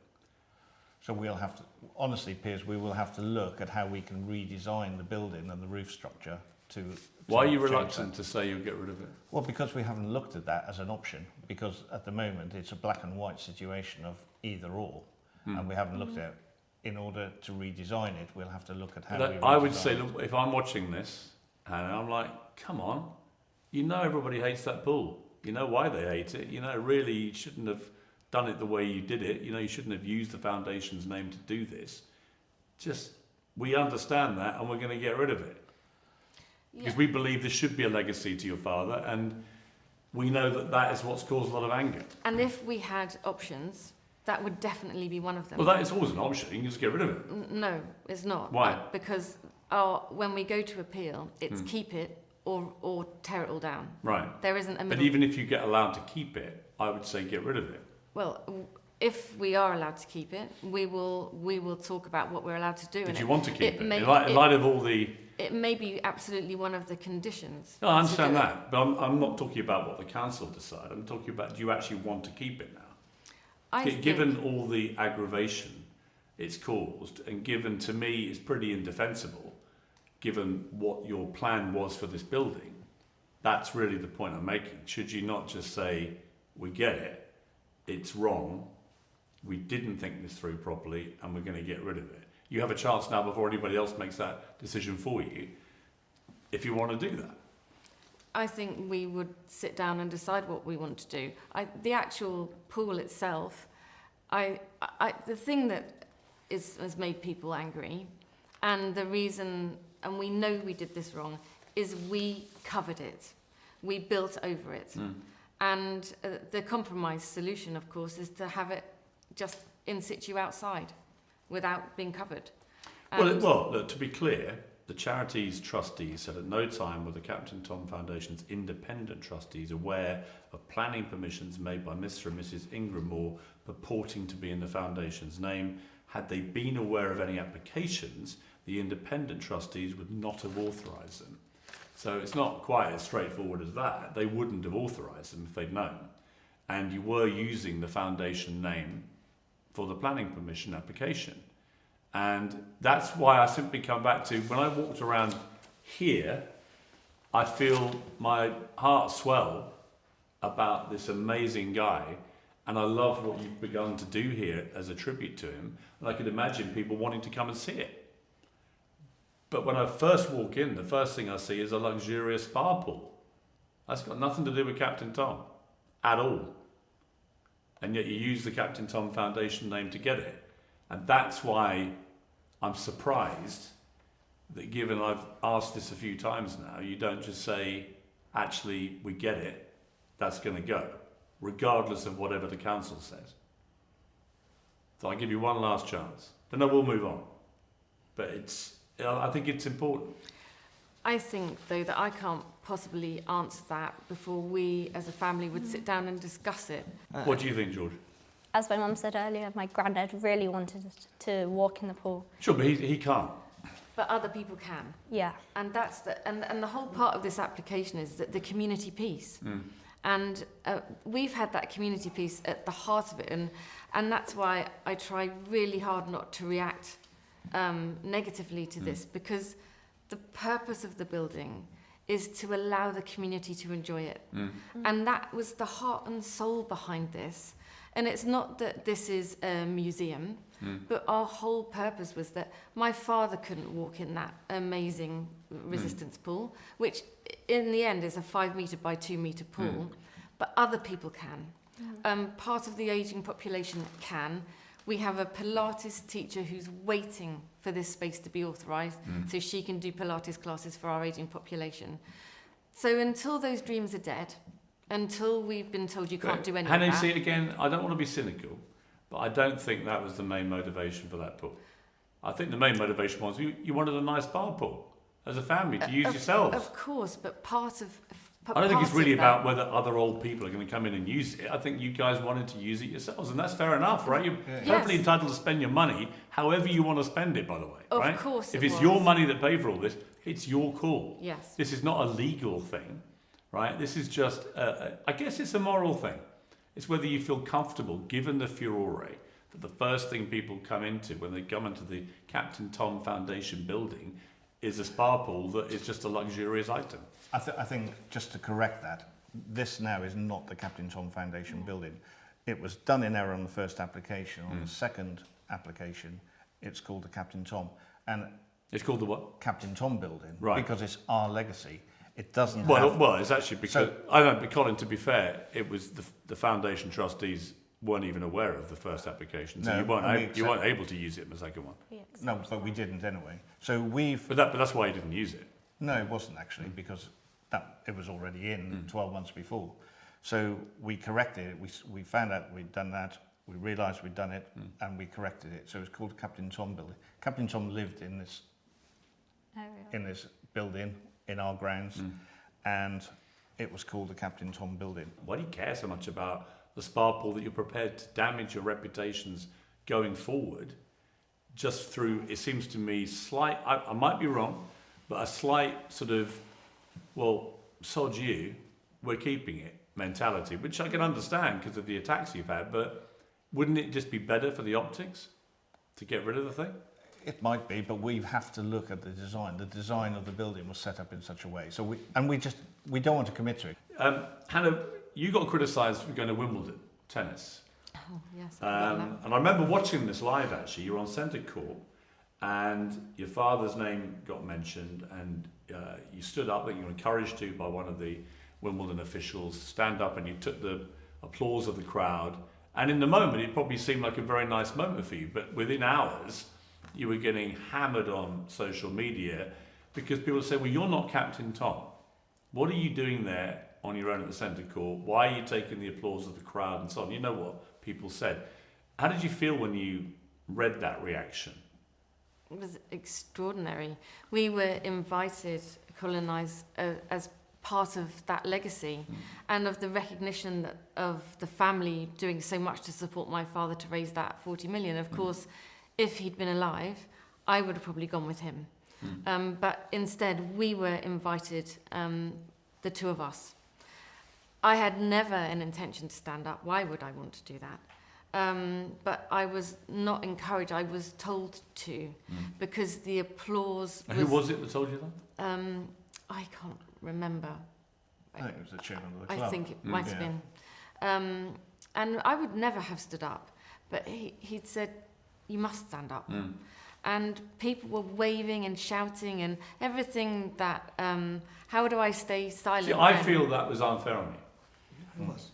So we'll have to, honestly, Piers, we will have to look at how we can redesign the building and the roof structure to. Why are you reluctant to say you'll get rid of it? Well, because we haven't looked at that as an option. Because at the moment it's a black and white situation of either or, and we haven't looked at it. In order to redesign it, we'll have to look at how. I would say, look, if I'm watching this, and I'm like, come on, everybody hates that pool. You know why they hate it. Really, you shouldn't have done it the way you did it. You shouldn't have used the foundation's name to do this. We understand that, and we're going to get rid of it. Because we believe there should be a legacy to your father, and we know that is what's caused a lot of anger. And if we had options, that would definitely be one of them. Well, that is always an option. You can just get rid of it. No, it's not. Why? Because when we go to appeal, it's keep it or tear it all down. Right. There isn't a middle. But even if you get allowed to keep it, I would say get rid of it. Well, if we are allowed to keep it, we will talk about what we're allowed to do. But you want to keep it? In light of all the... It may be absolutely one of the conditions. No, I understand that, but I'm not talking about what the council decide. I'm talking about, do you actually want to keep it now? Given all the aggravation it's caused, and given, to me, it's pretty indefensible, given what your plan was for this building, that's really the point I'm making. Should you not just say, we get it, it's wrong, we didn't think this through properly, and we're going to get rid of it. You have a chance now before anybody else makes that decision for you, if you want to do that. I think we would sit down and decide what we want to do. The actual pool itself, the thing that has made people angry, and the reason, and we know we did this wrong, is we covered it. We built over it. And the compromise solution, of course, is to have it just in situ outside without being covered. Well, look, to be clear, the charity's trustees said at no time were the Captain Tom Foundation's independent trustees aware of planning permissions made by Mr. and Mrs. Ingram Moore purporting to be in the foundation's name. Had they been aware of any applications, the independent trustees would not have authorised them. So it's not quite as straightforward as that. They wouldn't have authorised them if they'd known. And you were using the foundation name for the planning permission application. And that's why I simply come back to, when I walked around here, I feel my heart swell about this amazing guy, and I love what you've begun to do here as a tribute to him, and I could imagine people wanting to come and see it. But when I first walk in, the first thing I see is a luxurious spa pool. That's got nothing to do with Captain Tom at all. And yet you use the Captain Tom Foundation name to get it. And that's why I'm surprised that, given I've asked this a few times now, you don't just say, actually, we get it, that's going to go, regardless of whatever the council says. So I'll give you one last chance. Then I will move on. But I think it's important. I think, though, that I can't possibly answer that before we, as a family, would sit down and discuss it. What do you think, George? As my mum said earlier, my granddad really wanted to walk in the pool. Sure, but he can't. But other people can. Yeah. And that's and the whole part of this application is that the community piece. And we've had that community piece at the heart of it, and that's why I try really hard not to react negatively to this, because the purpose of the building is to allow the community to enjoy it. And that was the heart and soul behind this. And it's not that this is a museum, but our whole purpose was that my father couldn't walk in that amazing resistance pool, which in the end is a 5 metre by 2 metre pool, but other people can. Part of the ageing population can. We have a Pilates teacher who's waiting for this space to be authorised so she can do Pilates classes for our ageing population. So until those dreams are dead, until we've been told you can't do any of that. see, again, I don't want to be cynical, but I don't think that was the main motivation for that pool. I think the main motivation was you wanted a nice bar pool as a family to use yourselves. Of course, but part of... I don't think it's really about whether other old people are going to come in and use it. I think you guys wanted to use it yourselves, and that's fair enough, right? You're perfectly entitled to spend your money however you want to spend it, by the way. Right? Of course If it's your money that paid for all this, it's your call. Yes. This is not a legal thing, right? This is just, I guess it's a moral thing. It's whether you feel comfortable, given the furore, that the first thing people come into when they come into the Captain Tom Foundation building is a spa pool that is just a luxurious item. I think, just to correct that, this now is not the Captain Tom Foundation building. It was done in error on the first application. On the second application, it's called the Captain Tom. And it's called the what? Captain Tom building. Right. Because it's our legacy. It doesn't Well, it's actually because... I don't know, Colin, to be fair, it was the foundation trustees weren't even aware of the first application, so you weren't able to use it in the second one. No, but we didn't anyway. So But that's why you didn't use it. No, it wasn't actually, because it was already in 12 months before. So we corrected it. We found out we'd done that. We realised we'd done it, and we corrected it. So it's called Captain Tom building. Captain Tom lived in this building in our grounds, and it was called the Captain Tom building. Why do you care so much about the spa pool that you're prepared to damage your reputations going forward just through, it seems to me, slight, I might be wrong, but a slight sort of, well, sod you, we're keeping it mentality, which I can understand because of the attacks you've had, but wouldn't it just be better for the optics to get rid of the thing? It might be, but we have to look at the design. The design of the building was set up in such a way. So we don't want to commit to it. Hannah, you got criticised for going to Wimbledon tennis. Oh, yes. And I remember watching this live, actually. You were on centre court, and your father's name got mentioned, and you stood up, and you were encouraged to by one of the Wimbledon officials, stand up, and you took the applause of the crowd. And in the moment, it probably seemed like a very nice moment for you, but within hours, you were getting hammered on social media because people say, well, you're not Captain Tom. What are you doing there on your own at the centre court? Why are you taking the applause of the crowd and so on? You know what people said. How did you feel when you read that reaction? It was extraordinary. We were invited, Colonise, as part of that legacy and of the recognition that of the family doing so much to support my father to raise that 40 million. Of course, if he'd been alive, I would have probably gone with him. But instead, we were invited, the two of us. I had never an intention to stand up. Why would I want to do that? But I was not encouraged. I was told to, because the applause was... Who was it that told you that? I can't remember. I think it was the chairman of the club. I think it might have been. And I would never have stood up, but he'd said, you must stand up. And people were waving and shouting and everything that, how do I stay silent? See, I feel that was unfair on you.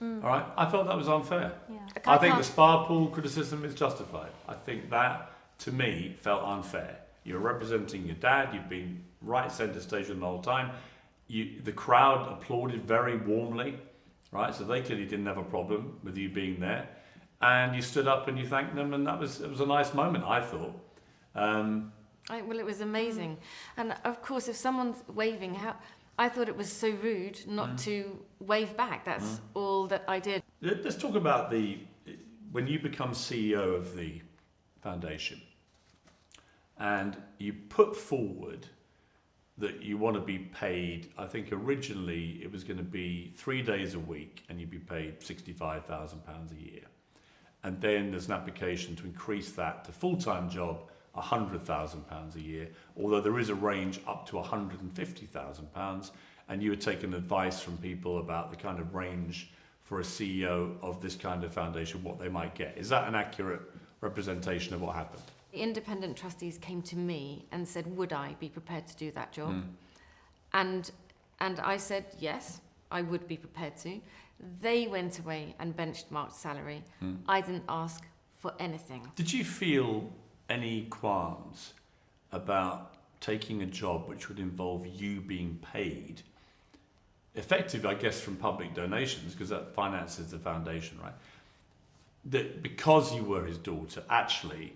All right, I felt that was unfair. Yeah. I think the spa pool criticism is justified. I think that, to me, felt unfair. You're representing your dad. You've been right centre stage the whole time. The crowd applauded very warmly, right? So they clearly didn't have a problem with you being there. And you stood up and you thanked them, and it was a nice moment, I thought. Well, it was amazing. And of course, if someone's waving, I thought it was so rude not to wave back. That's all that I did. Let's talk about when you become CEO of the foundation and you put forward that you want to be paid. I think originally it was going to be 3 days a week and you'd be paid £65,000 a year. And then there's an application to increase that to full-time job, £100,000 a year, although there is a range up to £150,000, and you had taken advice from people about the kind of range for a CEO of this kind of foundation, what they might get. Is that an accurate representation of what happened? The independent trustees came to me and said, would I be prepared to do that job? And I said, yes, I would be prepared to. They went away and benchmarked salary. I didn't ask for anything. Did you feel any qualms about taking a job which would involve you being paid, effective, I guess, from public donations, because that finances the foundation, right? That because you were his daughter, actually,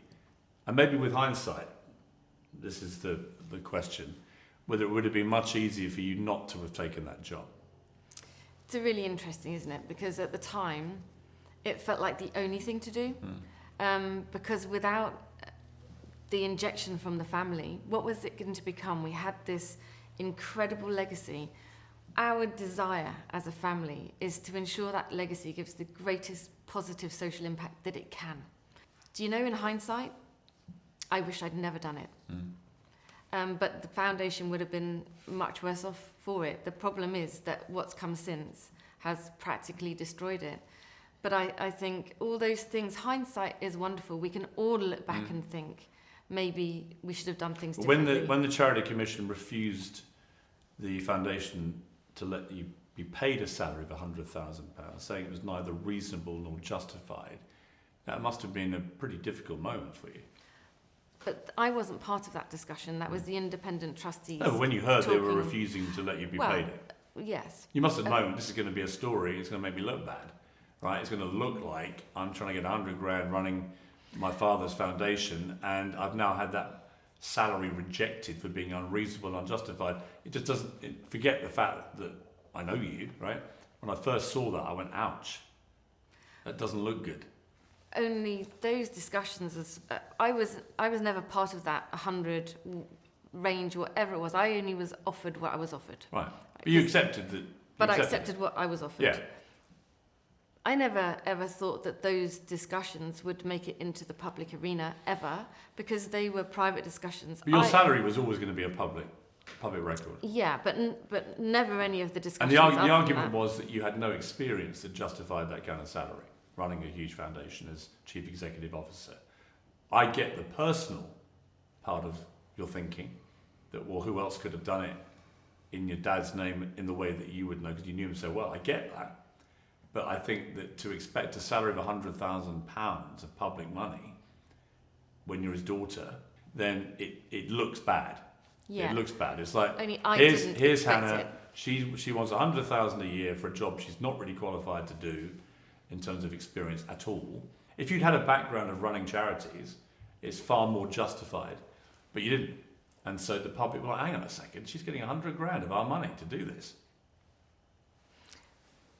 and maybe with hindsight, this is the question, whether it would have been much easier for you not to have taken that job. It's really interesting, isn't it? Because at the time, it felt like the only thing to do. Because without the injection from the family, what was it going to become? We had this incredible legacy. Our desire as a family is to ensure that legacy gives the greatest positive social impact that it can. Do you know, in hindsight, I wish I'd never done it. But the foundation would have been much worse off for it. The problem is that what's come since has practically destroyed it. But I think all those things, hindsight is wonderful. We can all look back and think, maybe we should have done things differently. When the Charity Commission refused the foundation to let you be paid a salary of £100,000, saying it was neither reasonable nor justified, that must have been a pretty difficult moment for you. But I wasn't part of that discussion. That was the independent trustees. No, but when you heard they were refusing to let you be paid it, yes. you must have known this is going to be a story. It's going to make me look bad, right? It's going to look like I'm trying to get 100 grand running my father's foundation, and I've now had that salary rejected for being unreasonable and unjustified. It just doesn't. Forget the fact that I know you, right? When I first saw that, I went, ouch. That doesn't look good. Only those discussions, I was never part of that 100 range, whatever it was. I only was offered what I was offered. Right. But you accepted that. But I accepted what I was offered. Yeah. I never ever thought that those discussions would make it into the public arena ever, because they were private discussions. But your salary was always going to be a public record. Yeah, but never any of the discussions. And the argument was that you had no experience that justified that kind of salary. running a huge foundation as chief executive officer. I get the personal part of your thinking that, well, who else could have done it in your dad's name in the way that you would know because you knew him so well. I get that. But I think that to expect a salary of £100,000 of public money when you're his daughter, then it looks bad. Yeah. It looks bad. It's like, Only I here's didn't Hannah. expect it. She wants £100,000 a year for a job she's not really qualified to do in terms of experience at all. If you'd had a background of running charities, it's far more justified. But you didn't. And so the public were like, hang on a second, she's getting 100 grand of our money to do this.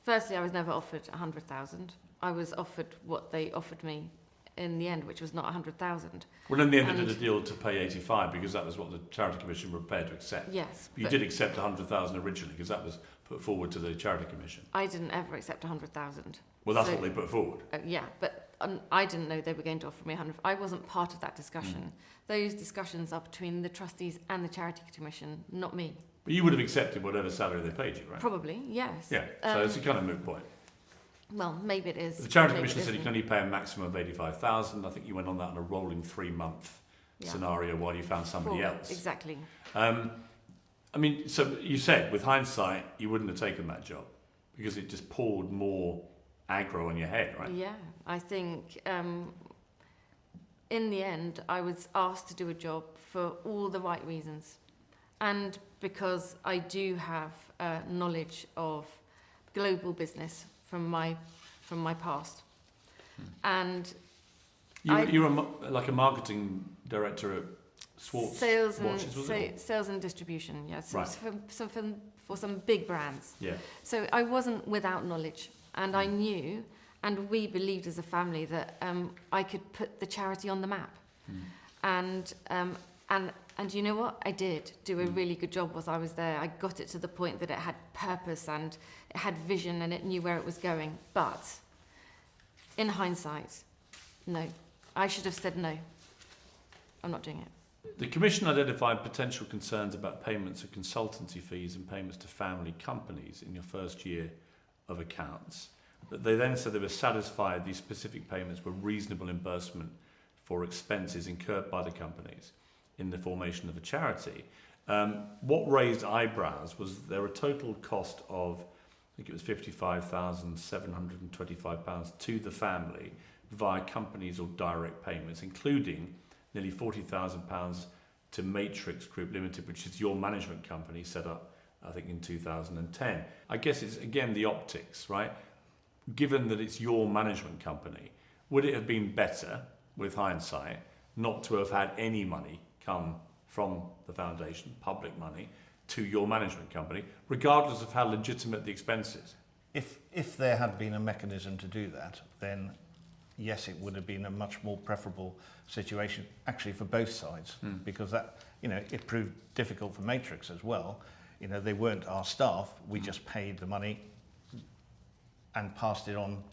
Firstly, I was never offered 100,000. I was offered what they offered me in the end, which was not 100,000. Well, in the end, they did a deal to pay 85 because that was what the Charity Commission were prepared to accept. Yes. But you did accept 100,000 originally because that was put forward to the Charity Commission. I didn't ever accept 100,000. Well, that's what they put forward. Yeah, but I didn't know they were going to offer me 100. I wasn't part of that discussion. Those discussions are between the trustees and the Charity Commission, not me. But you would have accepted whatever salary they paid you, right? Probably, yes. Yeah, so it's a kind of moot point. Well, maybe it is. The Charity maybe Commission said you can only pay a maximum of 85,000. I think you went on that on a rolling 3-month scenario while you found somebody else. Exactly. I mean, so you said with hindsight you wouldn't have taken that job because it just poured more aggro on your head, right? Yeah, I think in the end I was asked to do a job for all the right reasons, and because I do have knowledge of global business from my past, and you're like a marketing director at Swartz sales Watches, was it? Sales and distribution, yes. Yeah, Right. For some big brands. Yeah. So I wasn't without knowledge, and I knew, and we believed as a family that I could put the charity on the map, and you know what? I did do a really good job whilst I was there. I got it to the point that it had purpose and it had vision and it knew where it was going. But in hindsight, no. I should have said no. I'm not doing it. The Commission identified potential concerns about payments of consultancy fees and payments to family companies in your first year of accounts. But they then said they were satisfied these specific payments were reasonable reimbursement for expenses incurred by the companies in the formation of a charity. What raised eyebrows was there a total cost of, I think it was £55,725 to the family via companies or direct payments, including nearly £40,000 to Matrix Group Limited, which is your management company set up, I think, in 2010. I guess it's, again, the optics, right? Given that it's your management company, would it have been better, with hindsight, not to have had any money come from the foundation, public money, to your management company, regardless of how legitimate the expense is? If there had been a mechanism to do that, then yes, it would have been a much more preferable situation, actually, for both sides, because that, it proved difficult for Matrix as well. They weren't our staff, we just paid the money and passed it on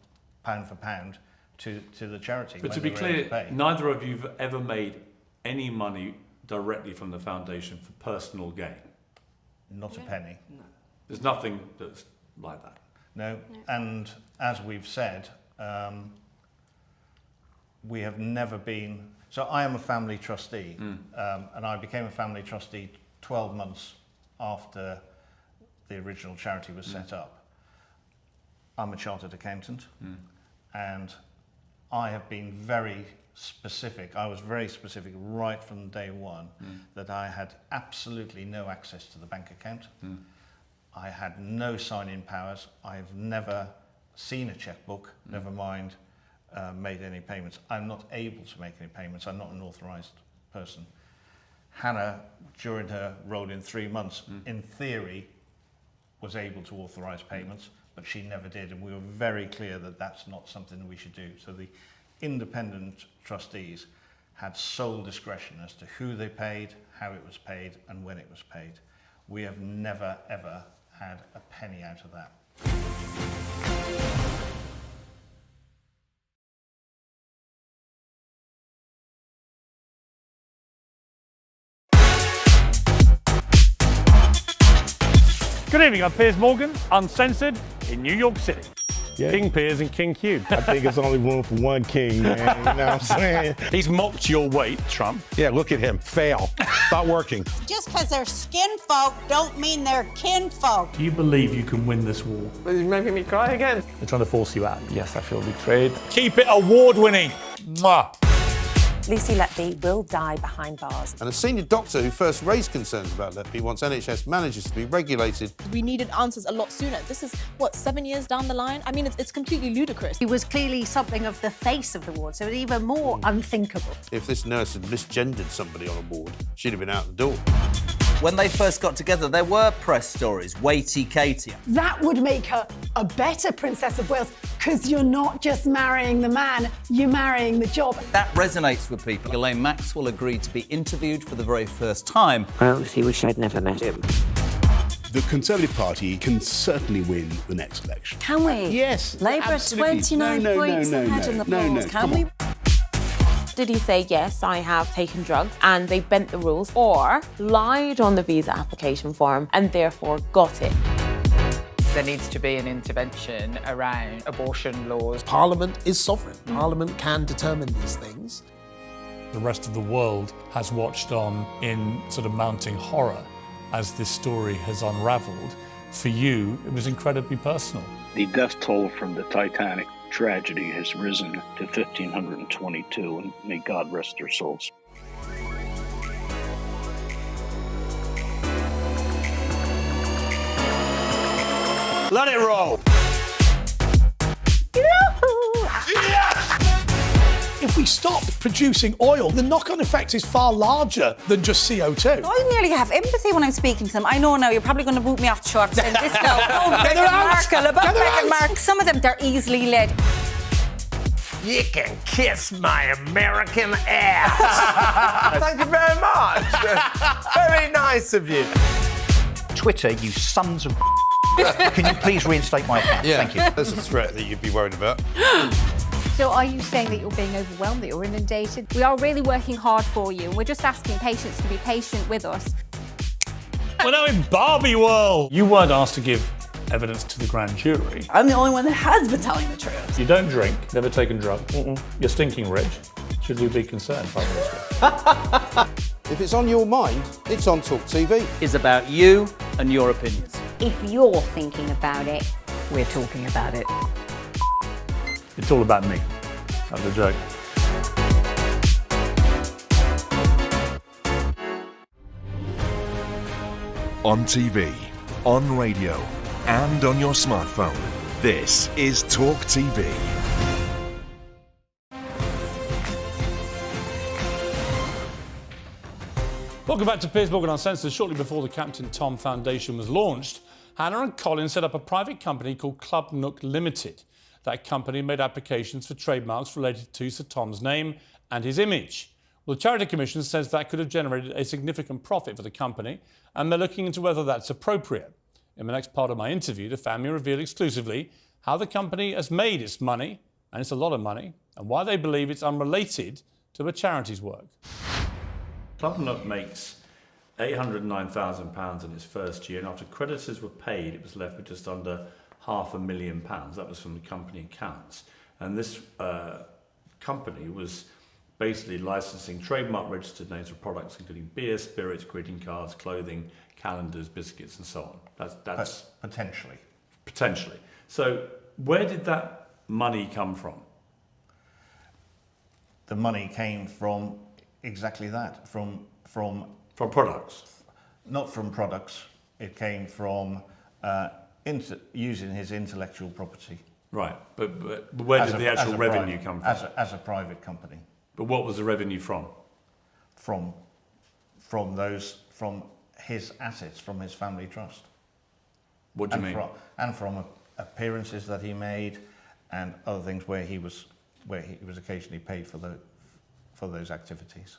pound for pound to the charity. But to be clear, neither of you have ever made any money directly from the foundation for personal gain? Not a penny. No. There's nothing that's like that? No, and as we've said, we have never been... So I am a family trustee, and I became a family trustee 12 months after the original charity was set up. I'm a chartered accountant, and I have been very specific. I was very specific right from day one that I had absolutely no access to the bank account. I had no sign-in powers. I've never seen a checkbook, never mind made any payments. I'm not able to make any payments. I'm not an authorised person. Hannah, during her role in 3 months, in theory, was able to authorise payments, but she never did, and we were very clear that that's not something we should do. So the independent trustees had sole discretion as to who they paid, how it was paid, and when it was paid. We have never, ever had a penny out of that. Good evening, I'm Piers Morgan, Uncensored in New York City. King Piers and King Q. I think it's only room for one king, man. You know what I'm saying? He's mocked your weight, Trump. Yeah, look at him. Fail. Stop working. Just because they're skin folk don't mean they're kin folk. Do you believe you can win this war? He's making me cry again. They're trying to force you out. Yes, I feel betrayed. Keep it award-winning. Mwah. Lucy Letby will die behind bars. And a senior doctor who first raised concerns about Letby wants NHS managers to be regulated. We needed answers a lot sooner. This is, what, 7 years down the line? I mean, it's completely ludicrous. He was clearly something of the face of the ward, so it's even more unthinkable. If this nurse had misgendered somebody on a ward, she'd have been out the door. When they first got together, there were press stories, weighty Katie. That would make her a better Princess of Wales, because you're not just marrying the man, you're marrying the job. That resonates with people. Ghislaine Maxwell agreed to be interviewed for the very first time. I honestly wish I'd never met him. The Conservative Party can certainly win the next election. Can we? Yes. Labour are absolutely. 29 points ahead in the polls. Can we? Did he say, yes, I have taken drugs and they bent the rules, or lied on the visa application form and therefore got it? There needs to be an intervention around abortion laws. Parliament is sovereign. Parliament can determine these things. The rest of the world has watched on in sort of mounting horror as this story has unravelled. For you, it was incredibly personal. The death toll from the Titanic tragedy has risen to 1,522, and may God rest their souls. Let it roll. If we stop producing oil, the knock-on effect is far larger than just CO2. I nearly have empathy when I'm speaking to them. I know now you're probably going to boot me off the show after saying this now. Oh, Get her out! Markle, about Meghan Markle. Some of them, they're easily led. You can kiss my American ass. Thank you very much. Very nice of you. Twitter, you sons of Can you please reinstate my account? Yeah, Thank you. there's a threat that you'd be worried about. So are you saying that you're being overwhelmed, that you're inundated? We are really working hard for you, and we're just asking patients to be patient with us. We're now in Barbie world. You weren't asked to give evidence to the grand jury. I'm the only one that has been telling the truth. You don't drink, never taken drugs. You're stinking rich. Should we be concerned, Prime Minister? If it's on your mind, it's on TalkTV. Is about you and your opinions. If you're thinking about it, we're talking about it. It's all about me. That's a joke. On TV, on radio, and on your smartphone. This is TalkTV. Welcome back to Piers Morgan Uncensored. Shortly before the Captain Tom Foundation was launched, Hannah and Colin set up a private company called Club Nook Limited. That company made applications for trademarks related to Sir Tom's name and his image. Well, the Charity Commission says that could have generated a significant profit for the company, and they're looking into whether that's appropriate. In the next part of my interview, the family reveal exclusively how the company has made its money, and it's a lot of money, and why they believe it's unrelated to the charity's work. Club Nook makes £809,000 in its first year, and after creditors were paid, it was left with just under £500,000. That was from the company accounts. And this company was basically licensing trademark registered names for products including beer, spirits, greeting cards, clothing, calendars, biscuits, and so on. That's potentially. Potentially. So where did that money come from? The money came from exactly that, from products. Not from products. It came from using his intellectual property. Right, but where did the actual revenue come from? As a private company. But what was the revenue from? From his assets, from his family trust. What do you mean? And from appearances that he made, and other things where he was occasionally paid for those activities.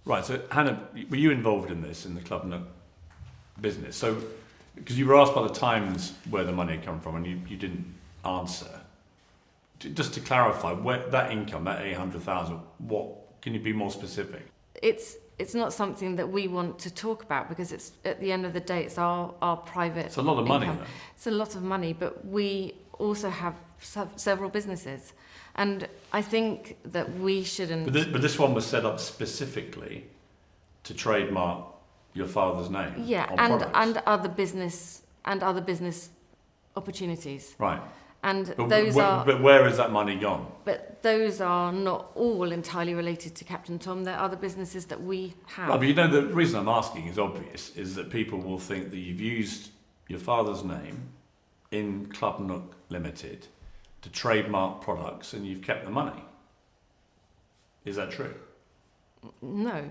Right. So Hannah, were you involved in this, in the Club Nook business? So, because you were asked by the Times where the money had come from, and you didn't answer. Just to clarify, where that income, that 800,000, what can you be more specific? It's not something that we want to talk about, because it's, at the end of the day, it's our private. It's a lot of money, income. though. It's a lot of money, but we also have several businesses. And I think that we shouldn't... But this one was set up specifically to trademark your father's name. Yeah, on and products. other business opportunities. Right. And But, but where is that money gone? But those are not all entirely related to Captain Tom. There are other businesses that we have. Right, but you know, the reason I'm asking is obvious, is that people will think that you've used your father's name in Club Nook Limited to trademark products and you've kept the money. Is that true? No.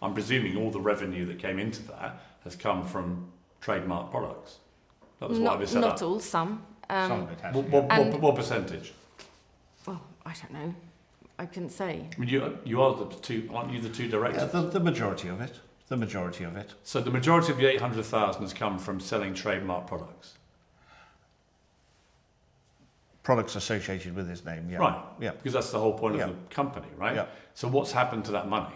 I'm presuming all the revenue that came into that has come from trademark products. That was why they set up. Not all, some. Some of it has. What percentage? Well, I don't know. I couldn't say. I mean, you are the two, aren't you the two directors? Yeah, the majority of it. The majority of it. So the majority of the 800,000 has come from selling trademark products? Products associated with his name, yeah. Right, yeah. Because that's the whole point of the company, right? Yeah. So what's happened to that money?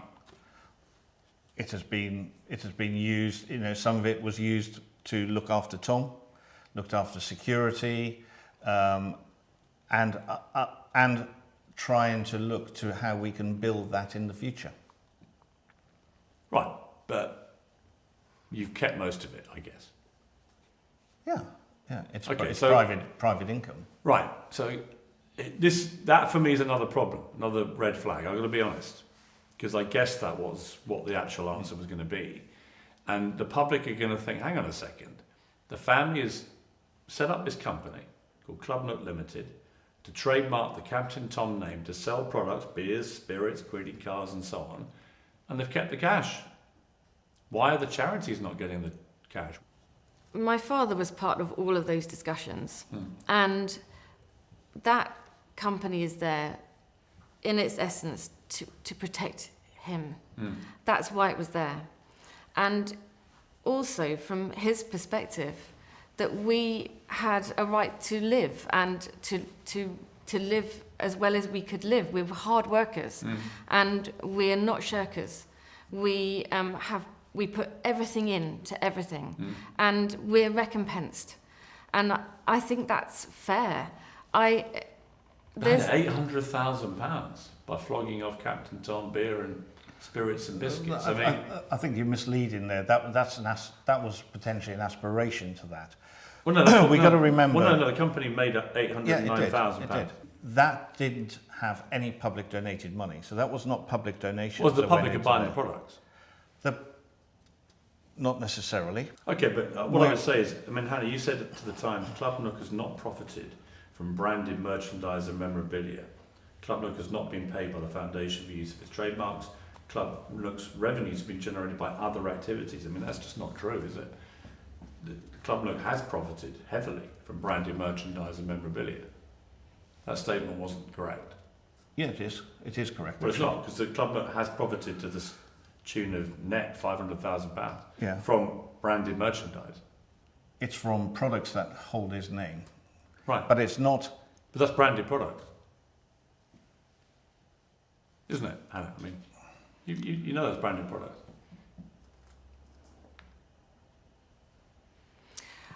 It has been used, you know, some of it was used to look after Tom, looked after security, and trying to look to how we can build that in the future. Right, but you've kept most of it, I guess. Yeah, yeah. It's okay, it's so, private income. Right. So that for me is another problem, another red flag. I've got to be honest, because I guess that was what the actual answer was going to be, and the public are going to think, hang on a second, the family has set up this company called Club Nook Limited to trademark the Captain Tom name to sell products, beers, spirits, greeting cards, and so on, and they've kept the cash. Why are the charities not getting the cash? My father was part of all of those discussions, and that company is there in its essence to protect him. That's why it was there. And also from his perspective, that we had a right to live and to live as well as we could live. We were hard workers, and we are not shirkers. We put everything into everything, and we're recompensed. And I think that's fair. There's £800,000 by flogging off Captain Tom beer and spirits and biscuits. I think you're misleading there. That was potentially an aspiration to that. Well, no, we got to remember. Well, no, the company made up £809,000. It did. That didn't have any public donated money, so that was not public donations. Was the public buying the products? Not necessarily. Okay, but what I would say is, I mean, Hannah, you said to the Times, Club Nook has not profited from branded merchandise and memorabilia. Club Nook has not been paid by the foundation for use of its trademarks. Club Nook's revenues have been generated by other activities. I mean, that's just not true, is it? The Club Nook has profited heavily from branded merchandise and memorabilia. That statement wasn't correct. Yeah, it is. It is correct. Well, it's not, because the Club Nook has profited to the tune of net £500,000 from branded merchandise. It's from products that hold his name. Right. But it's not... But that's branded product. Isn't it, Hannah? I mean, you know that's branded product.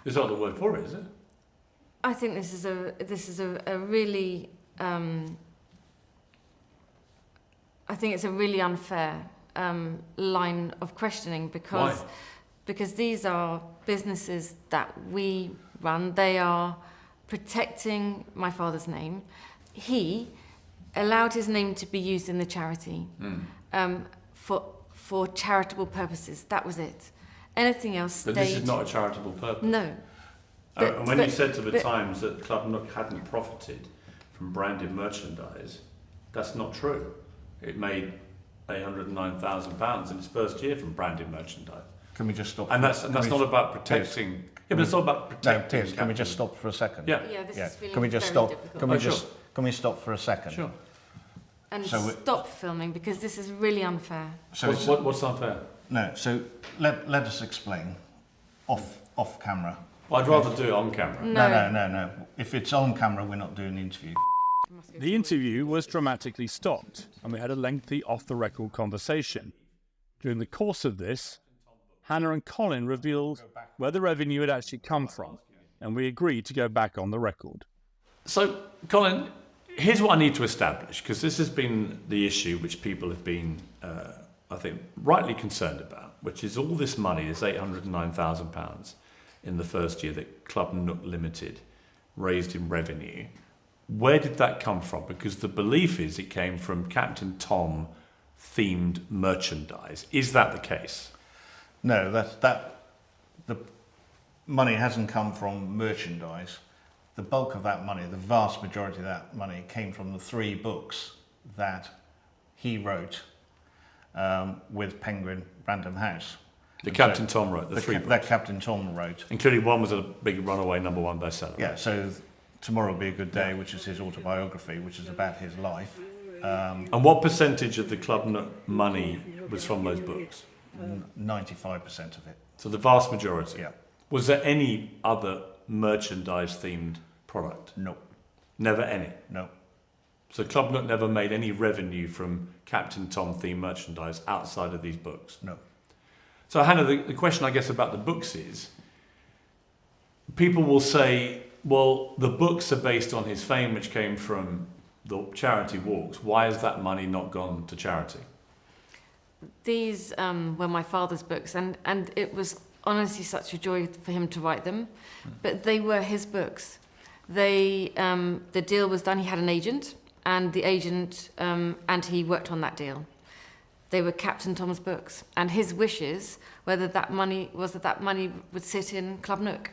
There's not the word for it, is it? I think this is a really I think it's a really unfair line of questioning because these are businesses that we run. They are protecting my father's name. He allowed his name to be used in the charity for charitable purposes. That was it. Anything else stayed... But this is not a charitable purpose. No. And when you said to the Times that Club Nook hadn't profited from branded merchandise, that's not true. It made £809,000 in its first year from branded merchandise. Can we just stop? And that's not about protecting. Yeah, but it's not about protecting. No, Piers, can we just stop for a second? Yeah. Yeah, this is feeling Can we just very stop? difficult. Can we stop for a second? Sure. And stop filming because this is really unfair. So what's unfair? No. So let us explain off camera. Well, I'd rather do it on camera. No. If it's on camera, we're not doing the interview. The interview was dramatically stopped, and we had a lengthy off-the-record conversation. During the course of this, Hannah and Colin revealed where the revenue had actually come from, and we agreed to go back on the record. So, Colin, here's what I need to establish, because this has been the issue which people have been, I think, rightly concerned about, which is all this money, this £809,000 in the first year that Club Nook Limited raised in revenue. Where did that come from? Because the belief is it came from Captain Tom themed merchandise. Is that the case? No, the money hasn't come from merchandise. The bulk of that money, the vast majority of that money, came from the 3 books that he wrote with Penguin Random House. The Captain Tom wrote, the 3 books. That Captain Tom wrote. Including one was a big runaway #1 bestseller. Yeah, so Tomorrow Will Be a Good Day, which is his autobiography, which is about his life. And what percentage of the Club Nook money was from those books? 95% of it. So the vast majority? Yeah. Was there any other merchandise-themed product? No. Never any? No. So Club Nook never made any revenue from Captain Tom-themed merchandise outside of these books? No. So Hannah, the question I guess about the books is, people will say, well, the books are based on his fame, which came from the charity walks. Why has that money not gone to charity? These were my father's books, and it was honestly such a joy for him to write them, but they were his books. The deal was done, he had an agent, and the agent, and he worked on that deal. They were Captain Tom's books, and his wishes, whether that money would sit in Club Nook.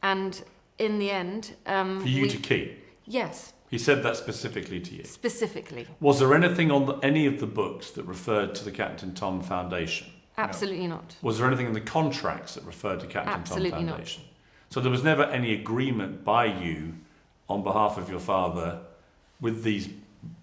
And in the end... for you to keep? Yes. He said that specifically to you? Specifically. Was there anything on any of the books that referred to the Captain Tom Foundation? Absolutely not. Was there anything in the contracts that referred to Captain Absolutely Tom Foundation? Not. So there was never any agreement by you on behalf of your father with these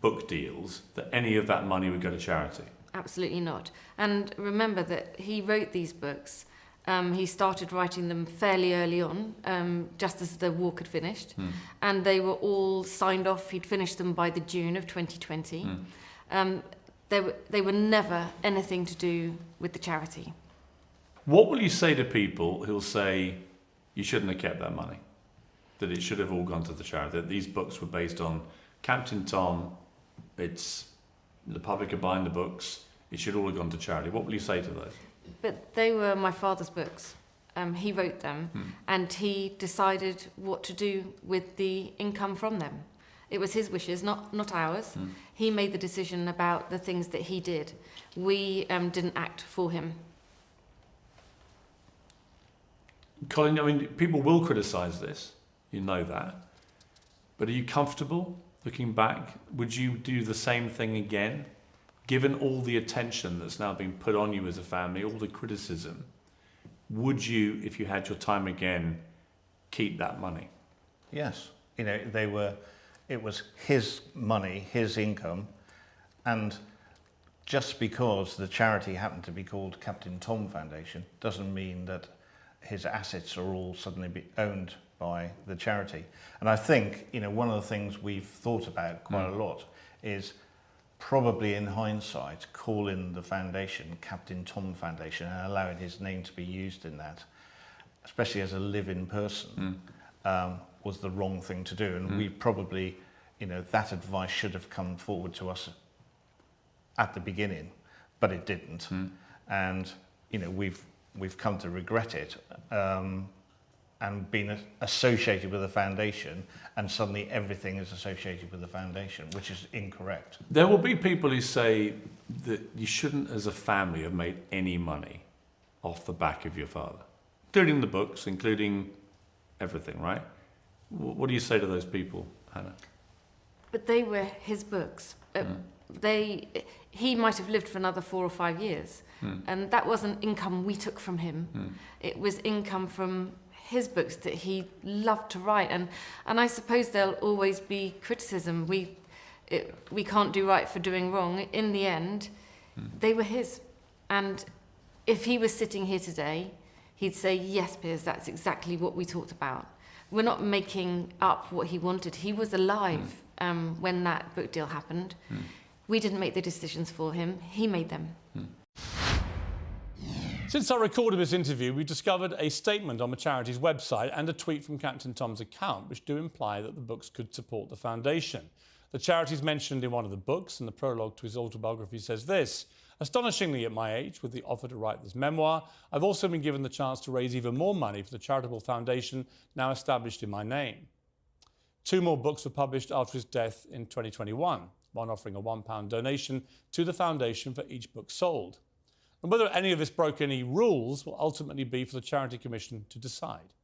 book deals that any of that money would go to charity? Absolutely not. And remember that he wrote these books. He started writing them fairly early on, just as the walk had finished. And they were all signed off. He'd finished them by the June of 2020. They were never anything to do with the charity. What will you say to people who'll say you shouldn't have kept that money? That it should have all gone to the charity? That these books were based on Captain Tom, it's the public are buying the books, it should all have gone to charity. What will you say to those? But they were my father's books. He wrote them, and he decided what to do with the income from them. It was his wishes, not ours. He made the decision about the things that he did. We didn't act for him. Colin, I mean, people will criticise this, you know that. But are you comfortable looking back? Would you do the same thing again? Given all the attention that's now been put on you as a family, all the criticism, would you, if you had your time again, keep that money? Yes. You know, it was his money, his income, and just because the charity happened to be called Captain Tom Foundation doesn't mean that his assets are all suddenly owned by the charity. And I think, you know, one of the things we've thought about quite a lot is probably in hindsight calling the foundation Captain Tom Foundation and allowing his name to be used in that, especially as a live-in person, was the wrong thing to do. And we probably, you know, that advice should have come forward to us at the beginning, but it didn't. And, you know, we've come to regret it, and been associated with the foundation, and suddenly everything is associated with the foundation, which is incorrect. There will be people who say that you shouldn't, as a family, have made any money off the back of your father, including the books, including everything, right? What do you say to those people, Hannah? But they were his books. He might have lived for another 4 or 5 years, and that wasn't income we took from him. It was income from his books that he loved to write, and I suppose there'll always be criticism. We can't do right for doing wrong. In the end, they were his, and if he was sitting here today, he'd say, yes, Piers, that's exactly what we talked about. We're not making up what he wanted. He was alive when that book deal happened. We didn't make the decisions for him. He made them. Since I recorded this interview, we discovered a statement on the charity's website and a tweet from Captain Tom's account, which do imply that the books could support the foundation. The charity is mentioned in one of the books, and the prologue to his autobiography says this: "Astonishingly, at my age, with the offer to write this memoir, I've also been given the chance to raise even more money for the charitable foundation now established in my name." 2 more books were published after his death in 2021, one offering a £1 donation to the foundation for each book sold. And whether any of this broke any rules will ultimately be for the Charity Commission to decide.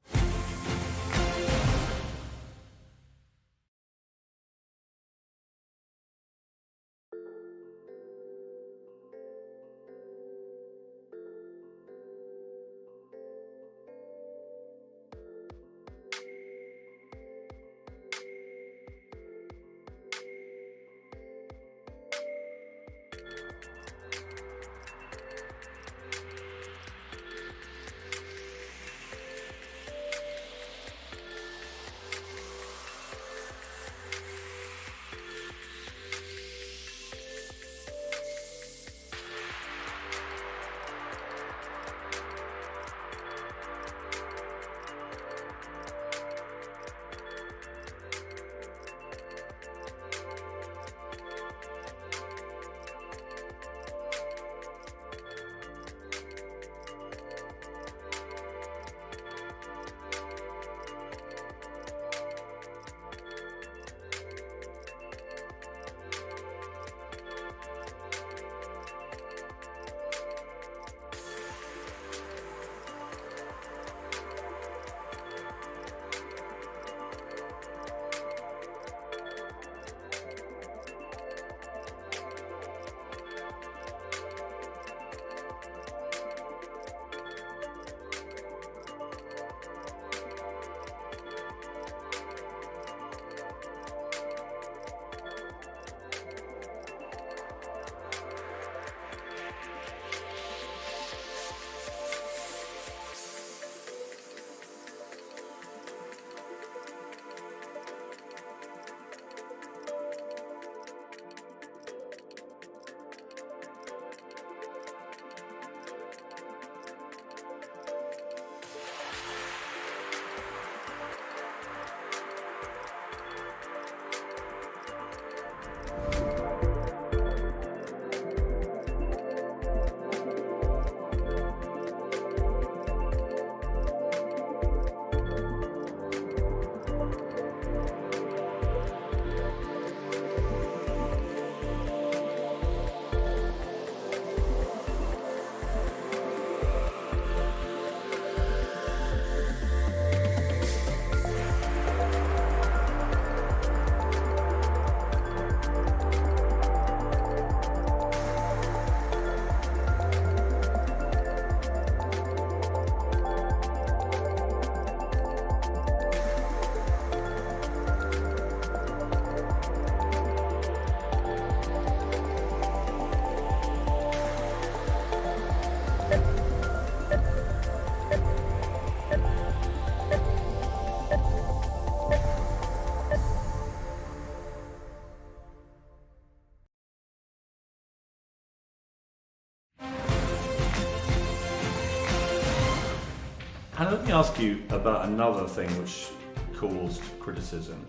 And let me ask you about another thing which caused criticism.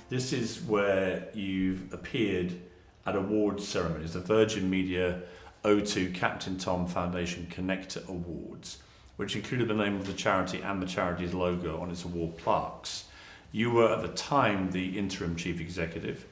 This is where you've appeared at awards ceremonies, the Virgin Media O2 Captain Tom Foundation Connector Awards, which included the name of the charity and the charity's logo on its award plaques. You were at the time the interim chief executive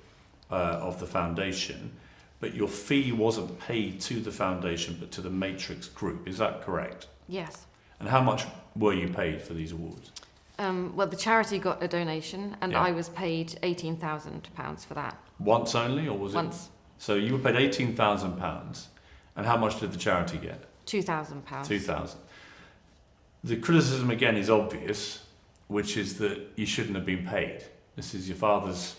of the foundation, but your fee wasn't paid to the foundation but to the Matrix Group. Is that correct? Yes. And how much were you paid for these awards? Well, the charity got a donation, and Yeah. I was paid £18,000 for that. Once only, or was it? Once. So you were paid £18,000, and how much did the charity get? £2,000. £2,000. The criticism again is obvious, which is that you shouldn't have been paid. This is your father's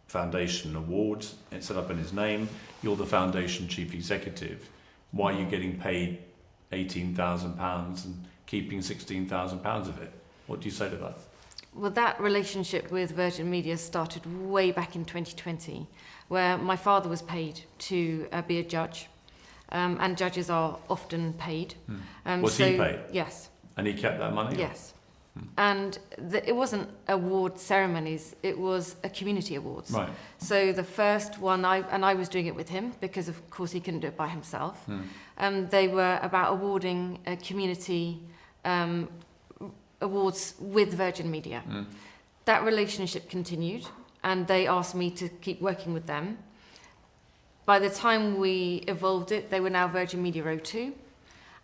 foundation awards. It's set up in his name. You're the foundation chief executive. Why are you getting paid £18,000 and keeping £16,000 of it? What do you say to that? Well, that relationship with Virgin Media started way back in 2020, where my father was paid to be a judge. and judges are often paid. Was he paid? Yes. And he kept that money? Yes. And it wasn't award ceremonies, it was a community awards. Right. So the first one, I was doing it with him because of course he couldn't do it by himself. They were about awarding a community awards with Virgin Media. That relationship continued and they asked me to keep working with them. By the time we evolved it, they were now Virgin Media O2.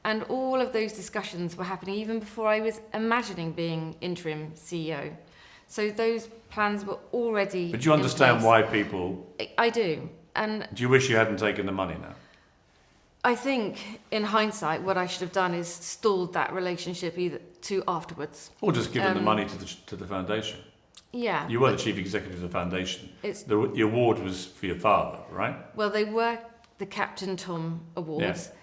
And all of those discussions were happening even before I was imagining being interim CEO. So those plans were already. But do you understand why people? I do. And do you wish you hadn't taken the money now? I think, in hindsight, what I should have done is stalled that relationship either to afterwards. Or just given the money to the foundation. Yeah. You were the chief executive of the foundation. It's the award was for your father, right? Well, they were the Captain Tom Awards. Yeah.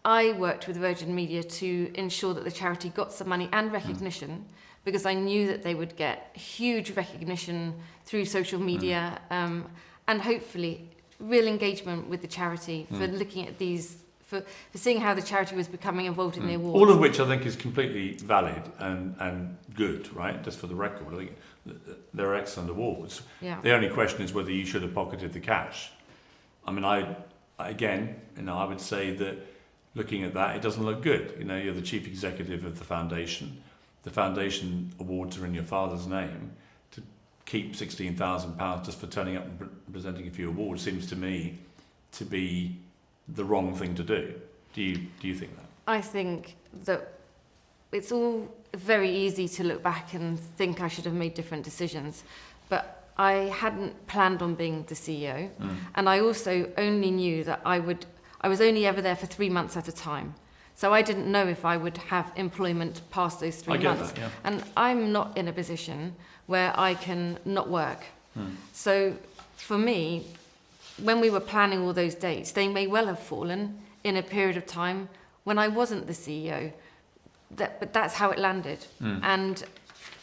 I worked with Virgin Media to ensure that the charity got some money and recognition because I knew that they would get huge recognition through social media and hopefully real engagement with the charity for looking at these, for seeing how the charity was becoming involved in the awards. All of which I think is completely valid and good, right? Just for the record, I think they're excellent awards. Yeah. The only question is whether you should have pocketed the cash. I mean, I would say that looking at that, it doesn't look good. You know, you're the chief executive of the foundation. The foundation awards are in your father's name. To keep £16,000 just for turning up and presenting a few awards seems to me to be the wrong thing to do. Do you think that? I think that it's all very easy to look back and think I should have made different decisions, but I hadn't planned on being the CEO, and I also only knew that I was only ever there for 3 months at a time. So I didn't know if I would have employment past those 3 months. That, yeah. And I'm not in a position where I can not work. So for me, when we were planning all those dates, they may well have fallen in a period of time when I wasn't the CEO. But that's how it landed. And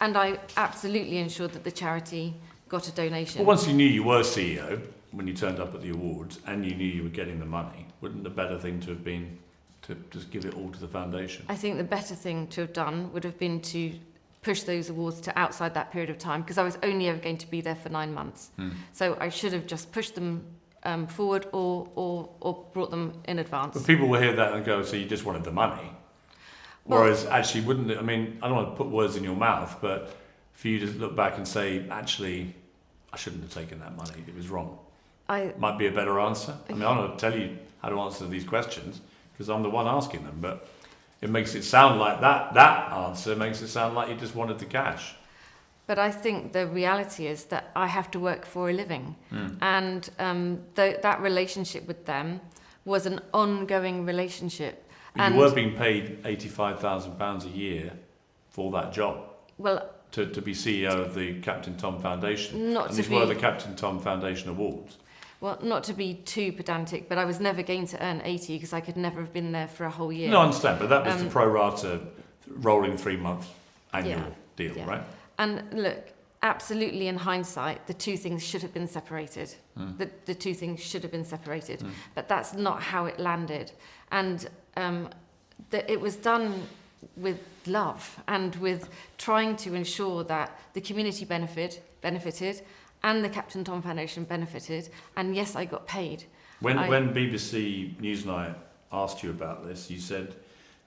I absolutely ensured that the charity got a donation. Well, once you knew you were CEO, when you turned up at the awards and you knew you were getting the money, wouldn't the better thing to have been to just give it all to the foundation? I think the better thing to have done would have been to push those awards to outside that period of time because I was only ever going to be there for 9 months. So I should have just pushed them forward or brought them in advance. But people will hear that and go, so you just wanted the money. Whereas actually wouldn't it, I mean, I don't want to put words in your mouth, but for you to look back and say, actually, I shouldn't have taken that money, it was wrong. Might be a better answer. I mean, I don't want to tell you how to answer these questions because I'm the one asking them, but it makes it sound like that answer makes it sound like you just wanted the cash. But I think the reality is that I have to work for a living. And that relationship with them was an ongoing relationship. But you were being paid £85,000 a year for that job. Well, to be CEO of the Captain Tom Foundation. Not and to these were be- the Captain Tom Foundation Awards. Well, not to be too pedantic, but I was never going to earn 80 because I could never have been there for a whole year. No, I understand, but that was the pro rata rolling 3-month annual deal, right? And look, absolutely in hindsight, the two things should have been separated. The two things should have been separated, but that's not how it landed. And it was done with love and with trying to ensure that the community benefited and the Captain Tom Foundation benefited, and yes, I got paid. When BBC Newsnight asked you about this, you said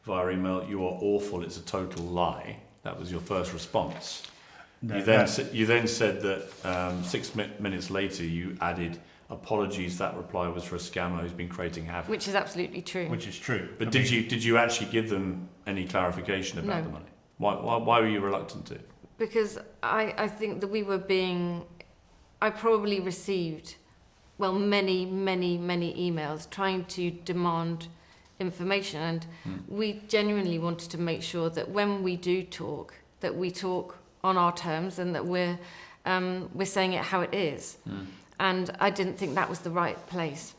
via email, "You are awful, it's a total lie." That was your first response. You then said that 6 minutes later you added, "Apologies, that reply was for a scammer who's been creating havoc." Which is absolutely true. Which is true. But did you actually give them any clarification about the money? Why were you reluctant to? Because I think that we were being... I probably received, many emails trying to demand information, and we genuinely wanted to make sure that when we do talk, that we talk on our terms and that we're saying it how it is. And I didn't think that was the right place.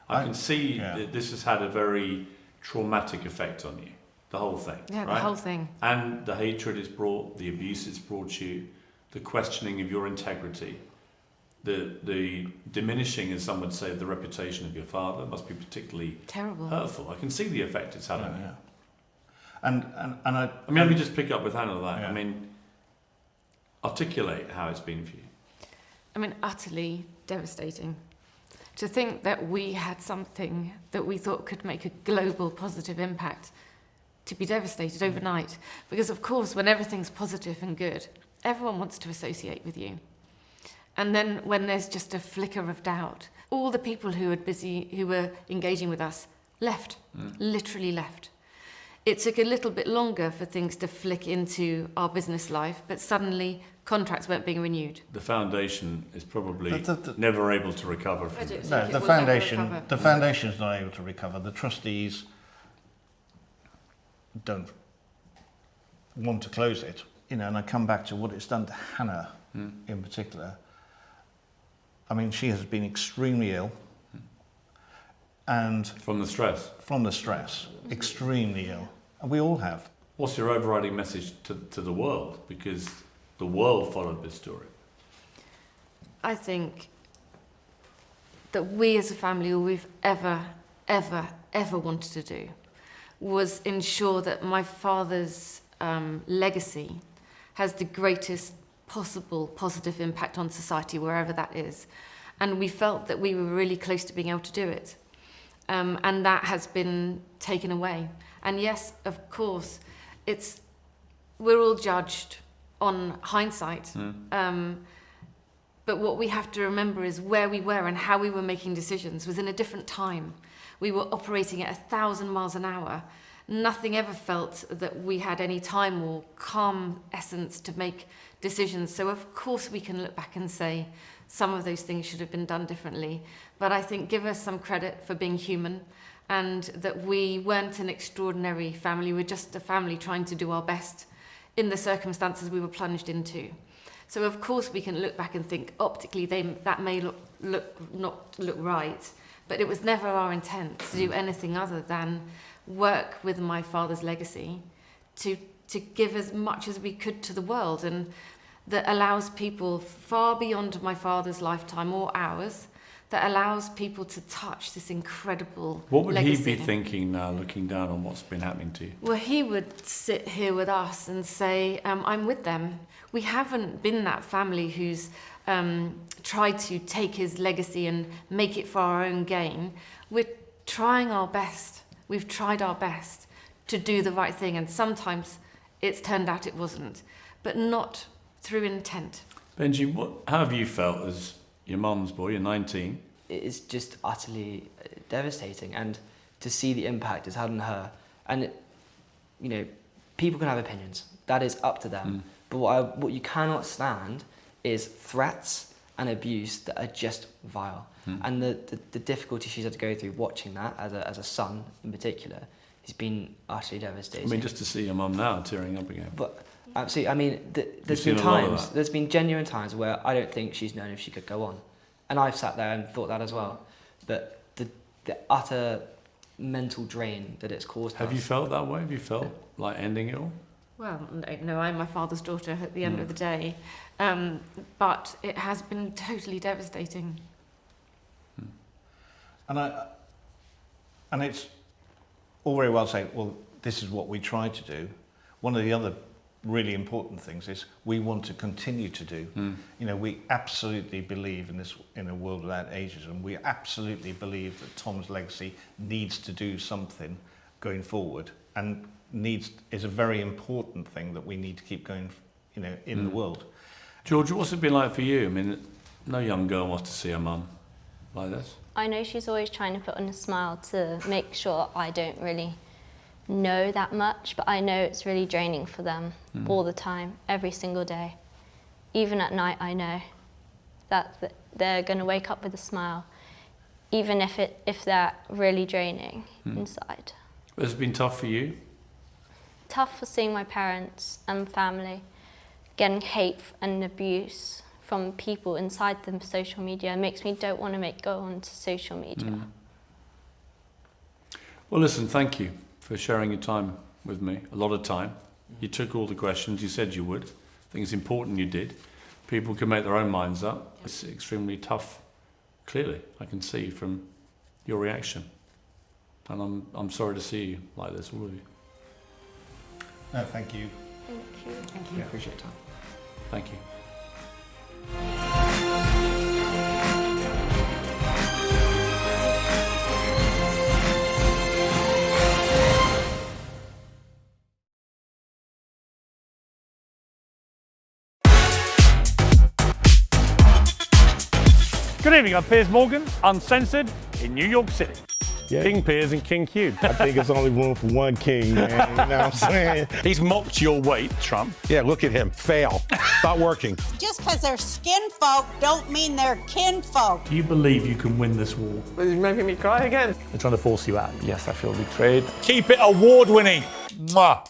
I can see that this has had a very traumatic effect on you, the whole thing. Yeah, right? the whole thing. And the hatred it's brought, the abuse it's brought you, the questioning of your integrity. the diminishing, as some would say, of the reputation of your father must be particularly terrible, hurtful. I can see the effect it's had on you. And I mean, let me just pick up with Hannah that. I mean, articulate how it's been for you. I mean, utterly devastating. To think that we had something that we thought could make a global positive impact, to be devastated overnight. Because of course, when everything's positive and good, everyone wants to associate with you. And then when there's just a flicker of doubt, all the people who were engaging with us left, literally left. It took a little bit longer for things to flick into our business life, but suddenly contracts weren't being renewed. The foundation is probably never able to recover from this. No, the foundation's not able to recover. The trustees don't want to close it. You know, and I come back to what it's done to Hannah in particular. I mean, she has been extremely ill, and from the stress. From the stress, extremely ill, and we all have. What's your overriding message to the world? Because the world followed this story. I think that we as a family, all we've ever wanted to do was ensure that my father's legacy has the greatest possible positive impact on society, wherever that is. And we felt that we were really close to being able to do it. And that has been taken away. And yes, of course, we're all judged on hindsight. But what we have to remember is where we were and how we were making decisions was in a different time. We were operating at 1,000 miles an hour. Nothing ever felt that we had any time or calm essence to make decisions. So of course we can look back and say some of those things should have been done differently. But I think give us some credit for being human, and that we weren't an extraordinary family. We're just a family trying to do our best in the circumstances we were plunged into. So of course we can look back and think optically that may not look right, but it was never our intent to do anything other than work with my father's legacy to give as much as we could to the world, and that allows people far beyond my father's lifetime or ours, that allows people to touch this incredible What would legacy. he be thinking now, looking down on what's been happening to you? Well, he would sit here with us and say, I'm with them. We haven't been that family who's tried to take his legacy and make it for our own gain. We're trying our best. We've tried our best to do the right thing, and sometimes it's turned out it wasn't, but not through intent. Benji, how have you felt as your mum's boy? You're 19. It's just utterly devastating, and to see the impact it's had on her. And you know, people can have opinions. That is up to them. But what you cannot stand is threats and abuse that are just vile. And the difficulty she's had to go through watching that as a son in particular has been utterly devastating. I mean, just to see your mum now tearing up again. But absolutely, I mean, there's been genuine times where I don't think she's known if she could go on, and I've sat there and thought that as well. But the utter mental drain that it's caused. Have you felt that way? Have you felt like ending it all? Well, no, I'm my father's daughter at the end of the day, but it has been totally devastating. And it's all very well saying, well, this is what we try to do. One of the other really important things is we want to continue to do. You know, we absolutely believe in a world without ageism. We absolutely believe that Tom's legacy needs to do something going forward, and is a very important thing that we need to keep going, you know, in the world. George, what's it been like for you? I mean, no young girl wants to see her mum like this. I know she's always trying to put on a smile to make sure I don't really know that much, but I know it's really draining for them all the time, every single day. Even at night, I know that they're going to wake up with a smile, even if they're really draining inside. Has it been tough for you? Tough for seeing my parents and family getting hate and abuse from people inside the social media. It makes me don't want to go onto social media. Well, listen, thank you for sharing your time with me, a lot of time. You took all the questions, you said you would. I think it's important you did. people can make their own minds up. It's extremely tough, clearly, I can see from your reaction. And I'm sorry to see you like this, all of you. No, thank you. Thank you. Thank you. Appreciate your time. Thank you. Good evening, I'm Piers Morgan, Uncensored, in New York City. Yeah. King Piers and King Q. I think it's only room for one king, man. You know what I'm saying? He's mocked your weight, Trump. Yeah, look at him. Fail. Not working. Just because they're skin folk don't mean they're kin folk. Do you believe you can win this war? He's making me cry again. They're trying to force you out. Yes, I feel betrayed. Keep it award-winning. Mwah.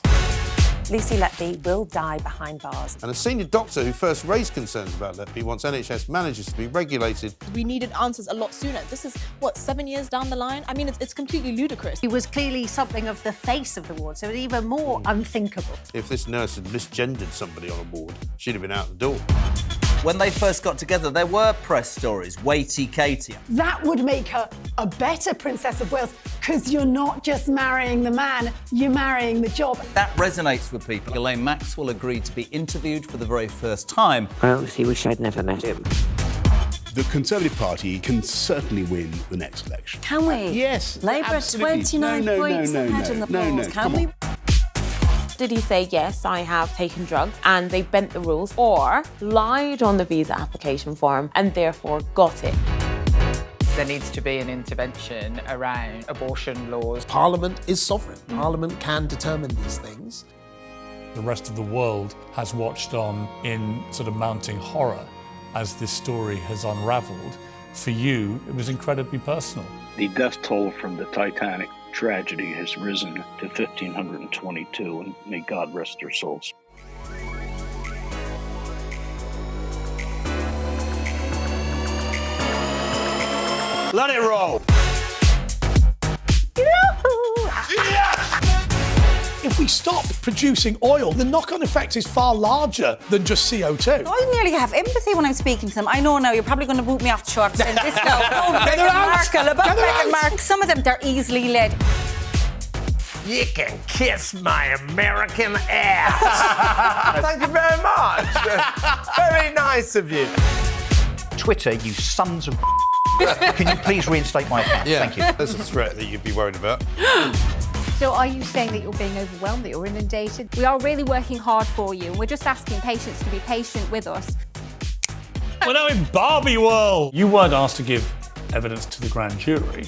Lucy Letby will die behind bars. And a senior doctor who first raised concerns about Letby wants NHS managers to be regulated. We needed answers a lot sooner. This is, what, 7 years down the line? I mean, it's completely ludicrous. He was clearly something of the face of the ward, so it's even more unthinkable. If this nurse had misgendered somebody on a ward, she'd have been out the door. When they first got together, there were press stories, weighty Katie. That would make her a better Princess of Wales, because you're not just marrying the man, you're marrying the job. That resonates with people. Ghislaine Maxwell agreed to be interviewed for the very first time. I honestly wish I'd never met him. The Conservative Party can certainly win the next election. Can we? Yes. Labour absolutely. 29 points ahead in the polls. Can we? Did he say, yes, I have taken drugs and they bent the rules, or lied on the visa application form and therefore got it? There needs to be an intervention around abortion laws. Parliament is sovereign. Parliament can determine these things. The rest of the world has watched on in sort of mounting horror as this story has unravelled. For you, it was incredibly personal. The death toll from the Titanic tragedy has risen to 1,522, and may God rest their souls. Let it roll. If we stop producing oil, the knock-on effect is far larger than just CO2. I nearly have empathy when I'm speaking to them. I know now you're probably going to boot me off the show after saying this now. Oh, Get her out! Markle, about Meghan Markle. Some of them, they're easily led. You can kiss my American ass. Thank you very much. Very nice of you. Twitter, you sons of Can you please reinstate my account? Yeah, Thank you. There's a threat that you'd be worried about. So are you saying that you're being overwhelmed, that you're inundated? We are really working hard for you, and we're just asking patients to be patient with us. We're now in Barbie world. You weren't asked to give evidence to the grand jury.